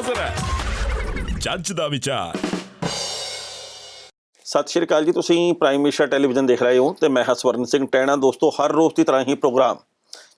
ਹਾਜ਼ਰ ਹੈ ਜੱਜ ਦਾ ਵਿਚਾਰ। ਸਤਿ ਸ਼੍ਰੀ ਅਕਾਲ ਜੀ, ਤੁਸੀਂ ਪ੍ਰਾਈਮ ਮਿਨਿਸਟਰ ਟੈਲੀਵਿਜ਼ਨ ਦੇਖ ਰਹੇ ਹੋ ਤੇ ਮੈਂ ਹਾਂ ਸਵਰਨ ਸਿੰਘ ਟੈਣਾ। ਦੋਸਤੋ, ਹਰ ਰੋਜ਼ ਦੀ ਤਰ੍ਹਾਂ ਹੀ ਪ੍ਰੋਗਰਾਮ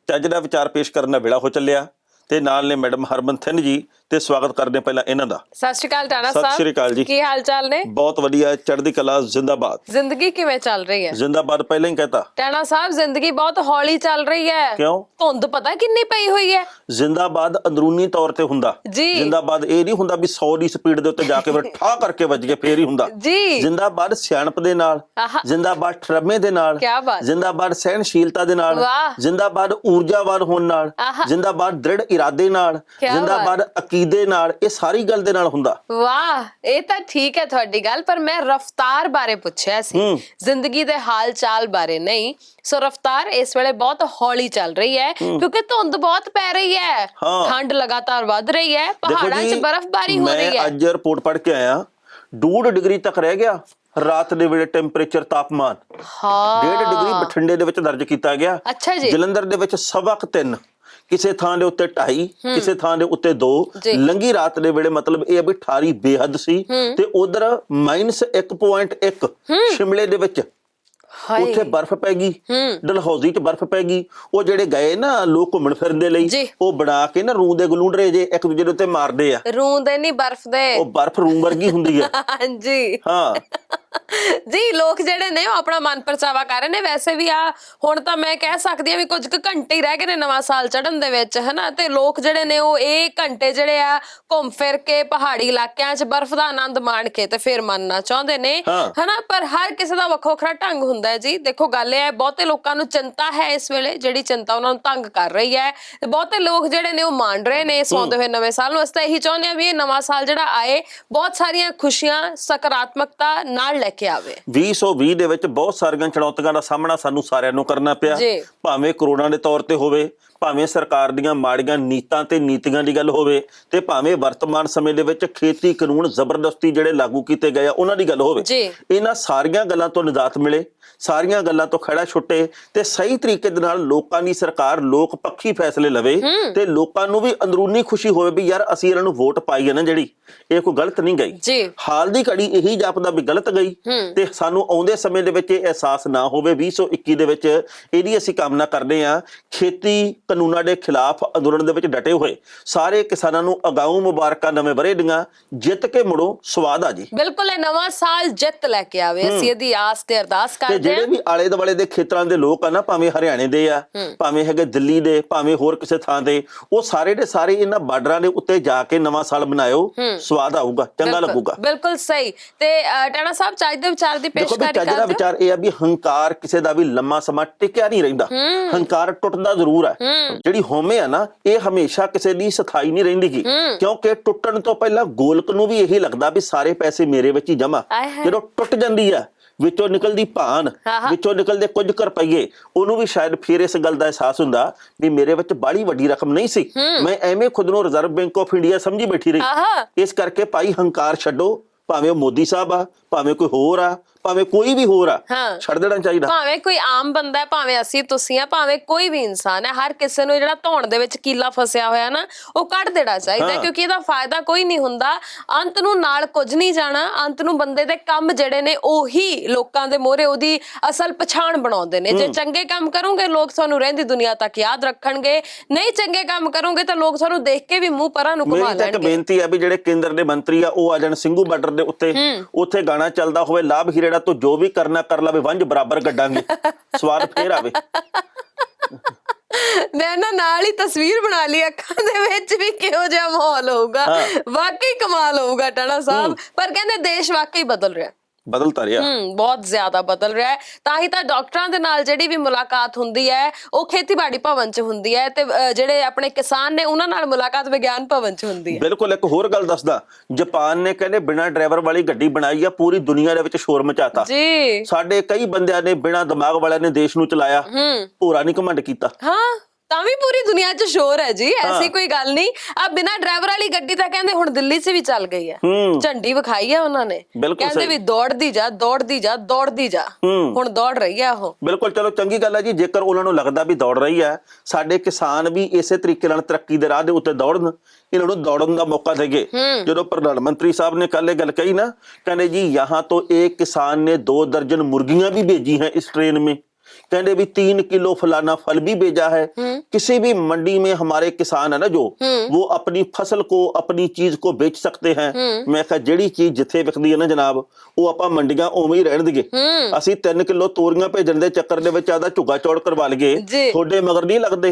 ਜੱਜ ਦਾ ਵਿਚਾਰ ਪੇਸ਼ ਕਰਨ ਦਾ ਵੇਲਾ ਹੋ ਚੱਲਿਆ ਤੇ ਨਾਲ ਨੇ ਮੈਡਮ ਹਰਮਨ ਥਿੰਨ ਜੀ ਤੇ ਸਵਾਗਤ ਕਰਦੇ ਪਹਿਲਾਂ ਇਹਨਾਂ ਦਾ। ਸਤਿ ਸ਼੍ਰੀ ਅਕਾਲ ਟਾਣਾ ਸਾਹਿਬ। ਸਤਿ ਸ਼੍ਰੀ ਅਕਾਲ ਜੀ, ਕੀ ਹਾਲ ਚਾਲ ਨੇ? ਬਹੁਤ ਵਧੀਆ, ਚੜ੍ਹਦੀ ਕਲਾ, ਜ਼ਿੰਦਾਬਾਦ। ਜ਼ਿੰਦਗੀ ਕਿਵੇਂ ਚੱਲ ਰਹੀ ਹੈ? ਜ਼ਿੰਦਾਬਾਦ ਪਹਿਲਾਂ ਹੀ ਕਹਤਾ ਟਾਣਾ ਸਾਹਿਬ, ਜ਼ਿੰਦਗੀ ਬਹੁਤ ਹੌਲੀ ਚੱਲ ਰਹੀ ਹੈ। ਕਿਉਂ? ਧੁੰਦ ਪਤਾ ਕਿੰਨੀ ਪਈ ਹੋਈ ਹੈ। ਜ਼ਿੰਦਾਬਾਦ ਅੰਦਰੂਨੀ ਤੌਰ ਤੇ ਹੁੰਦਾ ਜੀ। ਜ਼ਿੰਦਾਬਾਦ ਇਹ ਨਹੀਂ ਹੁੰਦਾ ਵੀ 100 ਦੀ ਸਪੀਡ ਦੇ ਉੱਤੇ ਜਾ ਕੇ ਫਿਰ ਠਾਹ ਕਰਕੇ ਵੱਜ ਕੇ ਫੇਰ ਹੀ ਹੁੰਦਾ ਜੀ। ਜ਼ਿੰਦਾਬਾਦ ਸਿਆਣਪ ਦੇ ਨਾਲ, ਜ਼ਿੰਦਾਬਾਦ ਠਰਮੇ ਦੇ ਨਾਲ, ਕਿਆ ਬਾਤ। ਜ਼ਿੰਦਾਬਾਦ ਸਹਿਣਸ਼ੀਲਤਾ ਦੇ ਨਾਲ, ਵਾਹ। ਜ਼ਿੰਦਾਬਾਦ ਊਰਜਾਵਾਨ ਹੋਣ ਨਾਲ, ਜ਼ਿੰਦਾਬਾਦ ਦ੍ਰਿੜ ਇਰਾਦੇ ਨਾਲ, ਜ਼ਿੰਦਾਬਾਦ ਅਕੀਦੇ ਨਾਲ, ਇਹ ਸਾਰੀ ਗੱਲ ਦੇ ਨਾਲ ਹੁੰਦਾ। ਵਾਹ, ਇਹ ਤਾਂ ਠੀਕ ਹੈ ਤੁਹਾਡੀ ਗੱਲ, ਪਰ ਮੈਂ ਰਫ਼ਤਾਰ ਬਾਰੇ ਪੁੱਛਿਆ ਸੀ, ਜ਼ਿੰਦਗੀ ਦੇ ਹਾਲ ਚਾਲ ਬਾਰੇ ਨਹੀਂ। ਸੋ ਰਫ਼ਤਾਰ ਇਸ ਵੇਲੇ ਬਹੁਤ ਹੌਲੀ ਚੱਲ ਰਹੀ ਹੈ ਕਿਉਂਕਿ ਧੁੰਦ ਬਹੁਤ ਪੈ ਰਹੀ ਹੈ, ਠੰਡ ਲਗਾਤਾਰ ਵੱਧ ਰਹੀ ਹੈ, ਪਹਾੜਾਂ 'ਚ ਬਰਫ਼ਬਾਰੀ ਹੋ ਰਹੀ ਹੈ। ਮੈਂ ਅੱਜ ਰਿਪੋਰਟ ਪੜ੍ਹ ਕੇ ਆਇਆ, 2 ਡਿਗਰੀ ਤੱਕ ਰਹਿ ਗਿਆ ਰਾਤ ਦੇ ਵੇਲੇ ਟੈਂਪਰੇਚਰ, ਤਾਪਮਾਨ 1.5 ਡਿਗਰੀ ਬਠਿੰਡੇ ਦੇ ਵਿੱਚ ਦਰਜ ਕੀਤਾ ਗਿਆ। ਅੱਛਾ ਜੀ। ਜਲੰਧਰ ਦੇ ਵਿੱਚ 3.25, ਕਿਸੇ ਥਾਂ ਦੇ ਉੱਤੇ 2.5, ਕਿਸੇ ਥਾਂ ਦੇ ਉੱਤੇ 2। ਲੰਗੀ ਰਾਤ ਦੇ ਵੇਲੇ ਮਤਲਬ ਇਹ ਵੀ 18 ਬੇਹੱਦ ਸੀ। ਤੇ ਉਧਰ -1.1 ਸ਼ਿਮਲੇ ਦੇ ਵਿੱਚ ਉੱਥੇ ਬਰਫ਼ ਪੈ ਗਈ, ਡਲਹੌਜ਼ੀ 'ਚ ਬਰਫ਼ ਪੈ ਗਈ। ਉਹ ਜਿਹੜੇ ਗਏ ਨਾ ਲੋਕ ਘੁੰਮਣ ਫਿਰਨ ਦੇ ਲਈ, ਉਹ ਬਣਾ ਕੇ ਨਾ ਰੂੰ ਦੇ ਗਲੂੰਡਰੇ ਜੇ ਇੱਕ ਦੂਜੇ ਦੇ ਉੱਤੇ ਮਾਰਦੇ ਆ। ਰੂੰ ਦੇ ਨਹੀਂ, ਬਰਫ਼ ਦੇ। ਉਹ ਬਰਫ਼ ਰੂੰ ਵਰਗੀ ਹੁੰਦੀ ਹੈ। ਹਾਂਜੀ ਹਾਂ ਜੀ, ਲੋਕ ਜਿਹੜੇ ਨੇ ਉਹ ਆਪਣਾ ਮਨ ਪਰਚਾਵਾ ਕਰ ਰਹੇ ਨੇ। ਵੈਸੇ ਵੀ ਆ ਹੁਣ ਤਾਂ ਮੈਂ ਕਹਿ ਸਕਦੀ ਆ ਵੀ ਕੁਝ ਕੁ ਘੰਟੇ ਹੀ ਰਹਿ ਗਏ ਨੇ ਨਵਾਂ ਸਾਲ ਚੜ੍ਹਨ ਦੇ ਵਿੱਚ, ਹਨਾ। ਤੇ ਲੋਕ ਜਿਹੜੇ ਨੇ ਉਹ ਇਹ ਘੰਟੇ ਜਿਹੜੇ ਆ ਘੁੰਮ ਫਿਰ ਕੇ ਪਹਾੜੀ ਇਲਾਕਿਆਂ 'ਚ ਬਰਫ਼ ਦਾ ਆਨੰਦ ਮਾਣ ਕੇ ਤੇ ਫਿਰ ਮੰਨਣਾ ਚਾਹੁੰਦੇ ਨੇ, ਹਨਾ। ਪਰ ਹਰ ਕਿਸੇ ਦਾ ਵੱਖੋ ਵੱਖਰਾ ਢੰਗ ਹੁੰਦਾ ਹੈ ਜੀ। ਦੇਖੋ, ਗੱਲ ਇਹ ਹੈ, ਬਹੁਤੇ ਲੋਕਾਂ ਨੂੰ ਚਿੰਤਾ ਹੈ ਇਸ ਵੇਲੇ, ਜਿਹੜੀ ਚਿੰਤਾ ਉਹਨਾਂ ਨੂੰ ਤੰਗ ਕਰ ਰਹੀ ਹੈ। ਤੇ ਬਹੁਤੇ ਲੋਕ ਜਿਹੜੇ ਨੇ ਉਹ ਮੰਨ ਰਹੇ ਨੇ ਸੌਂਦੇ ਹੋਏ ਨਵੇਂ ਸਾਲ ਨੂੰ। ਅਸੀਂ ਤਾਂ ਇਹੀ ਚਾਹੁੰਦੇ ਹਾਂ ਵੀ ਇਹ ਨਵਾਂ ਸਾਲ ਜਿਹੜਾ ਆਏ ਬਹੁਤ ਸਾਰੀਆਂ ਖੁਸ਼ੀਆਂ, ਸਕਾਰਾਤਮਕਤਾ ਨਾਲ ਲੈ ਕੇ ਆਵੇ। 2020 ਦੇ ਵਿੱਚ ਬਹੁਤ ਸਾਰੀਆਂ ਚੁਣੌਤੀਆਂ ਦਾ ਸਾਹਮਣਾ ਸਾਨੂੰ ਸਾਰਿਆਂ ਨੂੰ ਕਰਨਾ ਪਿਆ, ਭਾਵੇਂ ਕਰੋਨਾ ਦੇ ਤੌਰ ਤੇ ਹੋਵੇ, ਭਾਵੇਂ ਸਰਕਾਰ ਦੀਆਂ ਮਾੜੀਆਂ ਨੀਤਾਂ ਤੇ ਨੀਤੀਆਂ ਦੀ ਗੱਲ ਹੋਵੇ, ਤੇ ਭਾਵੇਂ ਵਰਤਮਾਨ ਸਮੇਂ ਦੇ ਵਿੱਚ ਖੇਤੀ ਕਾਨੂੰਨ ਜ਼ਬਰਦਸਤੀ ਜਿਹੜੇ ਲਾਗੂ ਕੀਤੇ ਗਏ ਆ ਉਹਨਾਂ ਦੀ ਗੱਲ ਹੋਵੇ। ਇਹਨਾਂ ਸਾਰੀਆਂ ਗੱਲਾਂ ਤੋਂ ਨਿਜਾਤ ਮਿਲੇ, ਸਾਰੀਆਂ ਗੱਲਾਂ ਤੋਂ ਖੜਾ ਛੁੱਟੇ ਤੇ ਸਹੀ ਤਰੀਕੇ ਦੇ ਨਾਲ ਲੋਕਾਂ ਦੀ ਸਰਕਾਰ ਲੋਕ ਪੱਖੀ ਫੈਸਲੇ ਲਵੇ ਤੇ ਲੋਕਾਂ ਨੂੰ ਵੀ ਅੰਦਰੂਨੀ ਖੁਸ਼ੀ ਹੋਵੇ ਵੀ ਯਾਰ ਅਸੀਂ ਇਹਨਾਂ ਨੂੰ ਵੋਟ ਪਾਈ ਹੈ ਨਾ ਜਿਹੜੀ, ਇਹ ਕੋਈ ਗਲਤ ਨਹੀਂ ਗਈ। ਹਾਲ ਦੀ ਘੜੀ ਇਹੀ ਜਾਪਦਾ ਵੀ ਗਲਤ ਗਈ ਤੇ ਸਾਨੂੰ ਆਉਂਦੇ ਸਮੇਂ ਦੇ ਵਿੱਚ ਇਹ ਅਹਿਸਾਸ ਨਾ ਹੋਵੇ। 2021 ਦੇ ਵਿੱਚ ਇਹਦੀ ਅਸੀਂ ਕਾਮਨਾ ਕਰਦੇ ਹਾਂ। ਖੇਤੀ ਕਾਨੂੰਨਾਂ ਦੇ ਖਿਲਾਫ ਅੰਦੋਲਨ ਦੇ ਵਿੱਚ ਡਟੇ ਹੋਏ ਸਾਰੇ ਕਿਸਾਨਾਂ ਨੂੰ ਅਗਾਊਂ ਮੁਬਾਰਕਾਂ, ਨਵੇਂ ਵਰ੍ਹੇ ਦੀਆਂ। ਜਿੱਤ ਕੇ ਮੁੜੋ, ਸਵਾਦ ਆ ਜੀ। ਬਿਲਕੁਲ, ਇਹ ਨਵਾਂ ਸਾਲ ਜਿੱਤ ਲੈ ਕੇ ਆਵੇ, ਅਸੀਂ ਇਹਦੀ ਆਸ ਤੇ ਅਰਦਾਸ ਕਰਦੇ ਹਾਂ। ਜਿਹੜੇ ਵੀ ਆਲੇ ਦੁਆਲੇ ਦੇ ਖੇਤਰਾਂ ਦੇ ਲੋਕ ਆ ਨਾ, ਭਾਵੇਂ ਹਰਿਆਣੇ ਦੇ ਆ, ਭਾਵੇਂ ਹੈਗੇ ਦਿੱਲੀ ਦੇ, ਭਾਵੇਂ ਹੋਰ ਕਿਸੇ ਥਾਂ ਦੇ, ਉਹ ਸਾਰੇ ਦੇ ਸਾਰੇ ਇਹਨਾਂ ਬਾਰਡਰਾਂ ਦੇ ਉੱਤੇ ਜਾ ਕੇ ਨਵਾਂ ਸਾਲ ਮਨਾਇਓ, ਸਵਾਦ ਆਊਗਾ, ਚੰਗਾ ਲੱਗੂਗਾ। ਬਿਲਕੁਲ ਸਹੀ। ਤੇ ਟਾਣਾ ਸਾਹਿਬ, ਚੱਜ ਦੇ ਵਿਚਾਰ ਦੀ ਪੇਸ਼ਕਾਰੀ ਕਰਦੇ। ਚੱਜ ਦਾ ਵਿਚਾਰ ਇਹ ਆ ਵੀ ਹੰਕਾਰ ਕਿਸੇ ਦਾ ਵੀ ਲੰਮਾ ਸਮਾਂ ਟਿਕਿਆ ਨਹੀਂ ਰਹਿੰਦਾ। ਹੰਕਾਰ ਟੁੱਟਦਾ ਜ਼ਰੂਰ ਹੈ। ਜਿਹੜੀ ਹਉਮੈ ਆ ਨਾ, ਇਹ ਹਮੇਸ਼ਾ ਕਿਸੇ ਦੀ ਸਥਾਈ ਨਹੀਂ ਰਹਿੰਦੀ ਗੀ, ਕਿਉਂਕਿ ਟੁੱਟਣ ਤੋਂ ਪਹਿਲਾਂ ਗੋਲਕ ਨੂੰ ਵੀ ਇਹੀ ਲੱਗਦਾ ਵੀ ਸਾਰੇ ਪੈਸੇ ਮੇਰੇ ਵਿੱਚ ਹੀ ਜਮਾ। ਜਦੋਂ ਟੁੱਟ ਜਾਂਦੀ ਆ, ਵਿੱਚੋਂ ਨਿਕਲਦੀ ਭਾਨ, ਵਿੱਚੋਂ ਨਿਕਲਦੇ ਕੁਝ ਕੁ ਰੁਪਈਏ, ਉਹਨੂੰ ਵੀ ਸ਼ਾਇਦ ਫਿਰ ਇਸ ਗੱਲ ਦਾ ਅਹਿਸਾਸ ਹੁੰਦਾ ਵੀ ਮੇਰੇ ਵਿੱਚ ਬਾਹਲੀ ਵੱਡੀ ਰਕਮ ਨਹੀਂ ਸੀ, ਮੈਂ ਐਵੇਂ ਖੁਦ ਨੂੰ ਰਿਜ਼ਰਵ ਬੈਂਕ ਆਫ ਇੰਡੀਆ ਸਮਝੀ ਬੈਠੀ ਰਹੀ। ਇਸ ਕਰਕੇ ਭਾਈ ਹੰਕਾਰ ਛੱਡੋ, ਭਾਵੇਂ ਉਹ ਮੋਦੀ ਸਾਹਿਬ ਆ, ਭਾਵੇਂ ਕੋਈ ਹੋਰ ਆ, ਭਾਵੇਂ ਕੋਈ ਵੀ ਹੋਰ ਆ, ਛੱਡ ਦੇਣਾ ਚਾਹੀਦਾ। ਭਾਵੇਂ ਕੋਈ ਆਮ ਬੰਦਾ ਹੈ, ਭਾਵੇਂ ਅਸੀਂ ਤੁਸੀਂ ਆ, ਭਾਵੇਂ ਕੋਈ ਵੀ ਇਨਸਾਨ ਹੈ, ਹਰ ਕਿਸੇ ਨੂੰ ਜਿਹੜਾ ਧੌਣ ਦੇ ਵਿੱਚ ਕੀਲਾ ਫਸਿਆ ਹੋਇਆ ਨਾ, ਉਹ ਕੱਢ ਦੇਣਾ ਚਾਹੀਦਾ, ਕਿਉਂਕਿ ਇਹਦਾ ਫਾਇਦਾ ਕੋਈ ਨਹੀਂ ਹੁੰਦਾ। ਅੰਤ ਨੂੰ ਨਾਲ ਕੁਝ ਨਹੀਂ ਜਾਣਾ। ਅੰਤ ਨੂੰ ਬੰਦੇ ਦੇ ਕੰਮ ਜਿਹੜੇ ਨੇ ਉਹੀ ਲੋਕਾਂ ਦੇ ਮੋਹਰੇ ਉਹਦੀ ਅਸਲ ਪਛਾਣ ਬਣਾਉਂਦੇ ਨੇ। ਜੇ ਚੰਗੇ ਕੰਮ ਕਰੋਗੇ, ਲੋਕ ਤੁਹਾਨੂੰ ਰਹਿੰਦੀ ਦੁਨੀਆ ਤੱਕ ਯਾਦ ਰੱਖਣਗੇ। ਨਹੀਂ ਚੰਗੇ ਕੰਮ ਕਰੋਗੇ ਤਾਂ ਲੋਕ ਤੁਹਾਨੂੰ ਦੇਖ ਕੇ ਵੀ ਮੂੰਹ ਪਰਾਂ ਨੂੰ ਘੁਮਾ ਲੈਣਗੇ। ਮੇਰੀ ਬੇਨਤੀ ਹੈ ਵੀ ਜਿਹੜੇ ਕੇਂਦਰ ਦੇ ਮੰਤਰੀ ਆ, ਉਹ ਆ ਜਾਣ ਸਿੰਘੂ ਬਾਰਡਰ ਦੇ ਉੱਤੇ, ਉੱਥੇ ਗਾਣਾ ਚੱਲਦਾ ਹੋਵੇ, ਲਾਭ ਹੀਰੇ ਤੋਂ ਜੋ ਵੀ ਕਰਨਾ ਕਰ ਲਵੇ, ਵੰਜ ਬਰਾਬਰ ਗੱਡਾਂਗੇ, ਸਵਾਦ ਫੇਰ ਆਵੇ। ਮੈਂ ਨਾ ਨਾਲ ਹੀ ਤਸਵੀਰ ਬਣਾ ਲਈ, ਅੱਖਾਂ ਦੇ ਵਿੱਚ ਵੀ ਕਿਹੋ ਜਿਹਾ ਮਾਹੌਲ ਹੋਊਗਾ। ਵਾਕਈ ਕਮਾਲ ਹੋਊਗਾ ਟਾਣਾ ਸਾਹਿਬ। ਪਰ ਕਹਿੰਦੇ ਦੇਸ਼ ਵਾਕਈ ਬਦਲ ਰਿਹਾ, ਬਦਲਤਾ ਰਿਹਾ, ਬਹੁਤ ਜ਼ਿਆਦਾ ਬਦਲ ਰਿਹਾ ਹੈ। ਤਾਂ ਹੀ ਤਾਂ ਡਾਕਟਰਾਂ ਦੇ ਨਾਲ ਜਿਹੜੀ ਵੀ ਮੁਲਾਕਾਤ ਹੁੰਦੀ ਹੈ ਉਹ ਖੇਤੀਬਾੜੀ ਭਵਨ 'ਚ ਹੁੰਦੀ ਹੈ, ਤੇ ਜਿਹੜੇ ਆਪਣੇ ਕਿਸਾਨ ਨੇ ਉਹਨਾਂ ਨਾਲ ਮੁਲਾਕਾਤ ਵਿਗਿਆਨ ਭਵਨ 'ਚ ਹੁੰਦੀ ਹੈ। ਬਿਲਕੁਲ। ਇੱਕ ਹੋਰ ਗੱਲ ਦੱਸਦਾ, ਜਾਪਾਨ ਨੇ ਕਹਿੰਦੇ ਬਿਨਾਂ ਡਰਾਈਵਰ ਵਾਲੀ ਗੱਡੀ ਬਣਾਈ ਆ, ਪੂਰੀ ਦੁਨੀਆ ਦੇ ਵਿੱਚ ਸ਼ੋਰ ਮਚਾਤਾ ਜੀ। ਸਾਡੇ ਕਈ ਬੰਦਿਆਂ ਨੇ ਬਿਨਾਂ ਦਿਮਾਗ ਵਾਲਿਆਂ ਨੇ ਦੇਸ਼ ਨੂੰ ਚਲਾਇਆ, ਭੋਰਾ ਨਹੀਂ ਘਮੰਡ ਕੀਤਾ। ਤਾਂ ਵੀ ਪੂਰੀ ਦੁਨੀਆ 'ਚ ਸ਼ੋਰ ਹੈ ਜੀ, ਐਸੀ ਕੋਈ ਗੱਲ ਨਹੀਂ। ਆ ਬਿਨਾਂ ਡਰਾਈਵਰ ਵਾਲੀ ਗੱਡੀ ਤਾਂ ਕਹਿੰਦੇ ਹੁਣ ਦਿੱਲੀ 'ਚ ਵੀ ਚੱਲ ਗਈ ਹੈ, ਝੰਡੀ ਵਿਖਾਈ ਹੈ ਉਹਨਾਂ ਨੇ, ਕਹਿੰਦੇ ਵੀ ਦੌੜਦੀ ਜਾ ਦੌੜਦੀ ਜਾ ਦੌੜਦੀ ਜਾ, ਹੁਣ ਦੌੜ ਰਹੀ ਹੈ ਉਹ। ਬਿਲਕੁਲ, ਚਲੋ ਚੰਗੀ ਗੱਲ ਹੈ ਜੀ, ਜੇਕਰ ਉਹਨਾਂ ਨੂੰ ਲੱਗਦਾ ਵੀ ਦੌੜ ਰਹੀ ਹੈ, ਸਾਡੇ ਕਿਸਾਨ ਵੀ ਇਸੇ ਤਰੀਕੇ ਨਾਲ ਤਰੱਕੀ ਦੇ ਰਾਹ ਦੇ ਉੱਤੇ ਦੌੜਨ, ਇਹਨਾਂ ਨੂੰ ਦੌੜਨ ਦਾ ਮੌਕਾ ਦੇਗੇ। ਜਦੋਂ ਪ੍ਰਧਾਨ ਮੰਤਰੀ ਸਾਹਿਬ ਨੇ ਕੱਲ ਇਹ ਗੱਲ ਕਹੀ ਨਾ, ਕਹਿੰਦੇ जी यहाँ तो एक किसान ने 2 दर्जन मुर्गियां भी भेजी हैं इस ट्रेन में, कहने भी 3 किलो फलाना फल भी भेजा है। किसी भी मंडी में हमारे किसान है ना जो, वो अपनी फसल को अपनी चीज को बेच सकते हैं। मैं कहा जेड़ी चीज जिथे विकदी है ना जनाब, वो आपां मंडियां उवें ही रहण दीए। ਅਸੀਂ 3 ਕਿਲੋ ਤੋਰੀਆਂ ਭੇਜਣ ਦੇ ਚੱਕਰ ਦੇ ਵਿੱਚ ਆਦਾ ਝੁੱਗਾ ਚੌੜ ਕਰਵਾ ਲਈਏ, ਤੁਹਾਡੇ ਮਗਰ ਨਹੀਂ ਲੱਗਦੇ,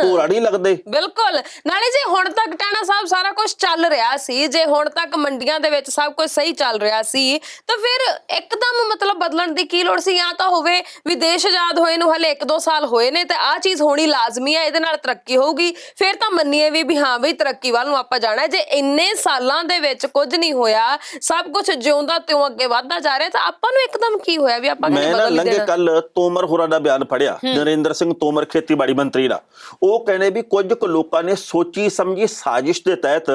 ਭੋਰਾ ਨਹੀਂ ਲੱਗਦੇ। ਬਿਲਕੁਲ, ਨਾਲੇ ਜੇ ਹੁਣ ਤੱਕ ਟਾਣਾ ਸਾਹਿਬ ਸਾਰਾ ਕੁਝ ਚੱਲ ਰਿਹਾ ਸੀ, ਜੇ ਹੁਣ ਤੱਕ ਮੰਡੀਆਂ ਦੇ ਵਿੱਚ ਸਭ ਕੁਝ ਸਹੀ ਚੱਲ ਰਿਹਾ ਸੀ, ਤਾਂ ਫਿਰ ਇੱਕਦਮ ਮਤਲਬ ਬਦਲਣ ਦੀ ਕੀ ਲੋੜ ਸੀ? ਜਾਂ ਤਾਂ ਹੋਵੇ ਵੀ ਦੇਸ਼ ਆਜ਼ਾਦ ਹੋਏ ਨੂੰ ਹਲੇ 1-2 ਸਾਲ ਹੋਏ ਨੇ ਤੇ ਆ ਚੀਜ਼ ਹੋਣੀ ਲਾਜ਼ਮੀ ਹੈ, ਇਹਦੇ ਨਾਲ ਤਰੱਕੀ ਹੋਊਗੀ, ਫਿਰ ਤਾਂ ਮੰਨੀਏ ਵੀ ਹਾਂ ਬਈ ਤਰੱਕੀ ਵੱਲ ਨੂੰ ਆਪਾਂ ਜਾਣਾ। ਜੇ ਇੰਨੇ ਸਾਲਾਂ ਦੇ ਵਿੱਚ ਕੁਝ ਨਹੀਂ ਹੋਇਆ, ਸਭ ਕੁਝ ਜਿਉਂਦਾ ਤਿਉਂ ਅੱਗੇ ਵਧਦਾ ਜਾ ਰਿਹਾ, ਤਾਂ ਆਪਾਂ ਨੂੰ ਇੱਕਦਮ ਕੀ ਹੋਇਆ ਵੀ ਆਪਾਂ ਕਹਿੰਦੇ ਬਦਲ ਦੇਣਾ। ਮੈਂ ਨਾ ਕੱਲ ਤੋਮਰ ਹੋਰਾਂ ਦਾ ਬਿਆਨ ਪੜਿਆ, ਨਰਿੰਦਰ ਸਿੰਘ ਤੋਮਰ ਖੇਤੀਬਾੜੀ ਮੰਤਰੀ ਦਾ। ਉਹ ਕਹਿੰਦੇ ਵੀ ਕੁਝ ਕੁ ਲੋਕਾਂ ਨੇ ਸੋਚੀ ਸਮਝੀ ਸਾਜ਼ਿਸ਼ ਦੇ ਤਹਿਤ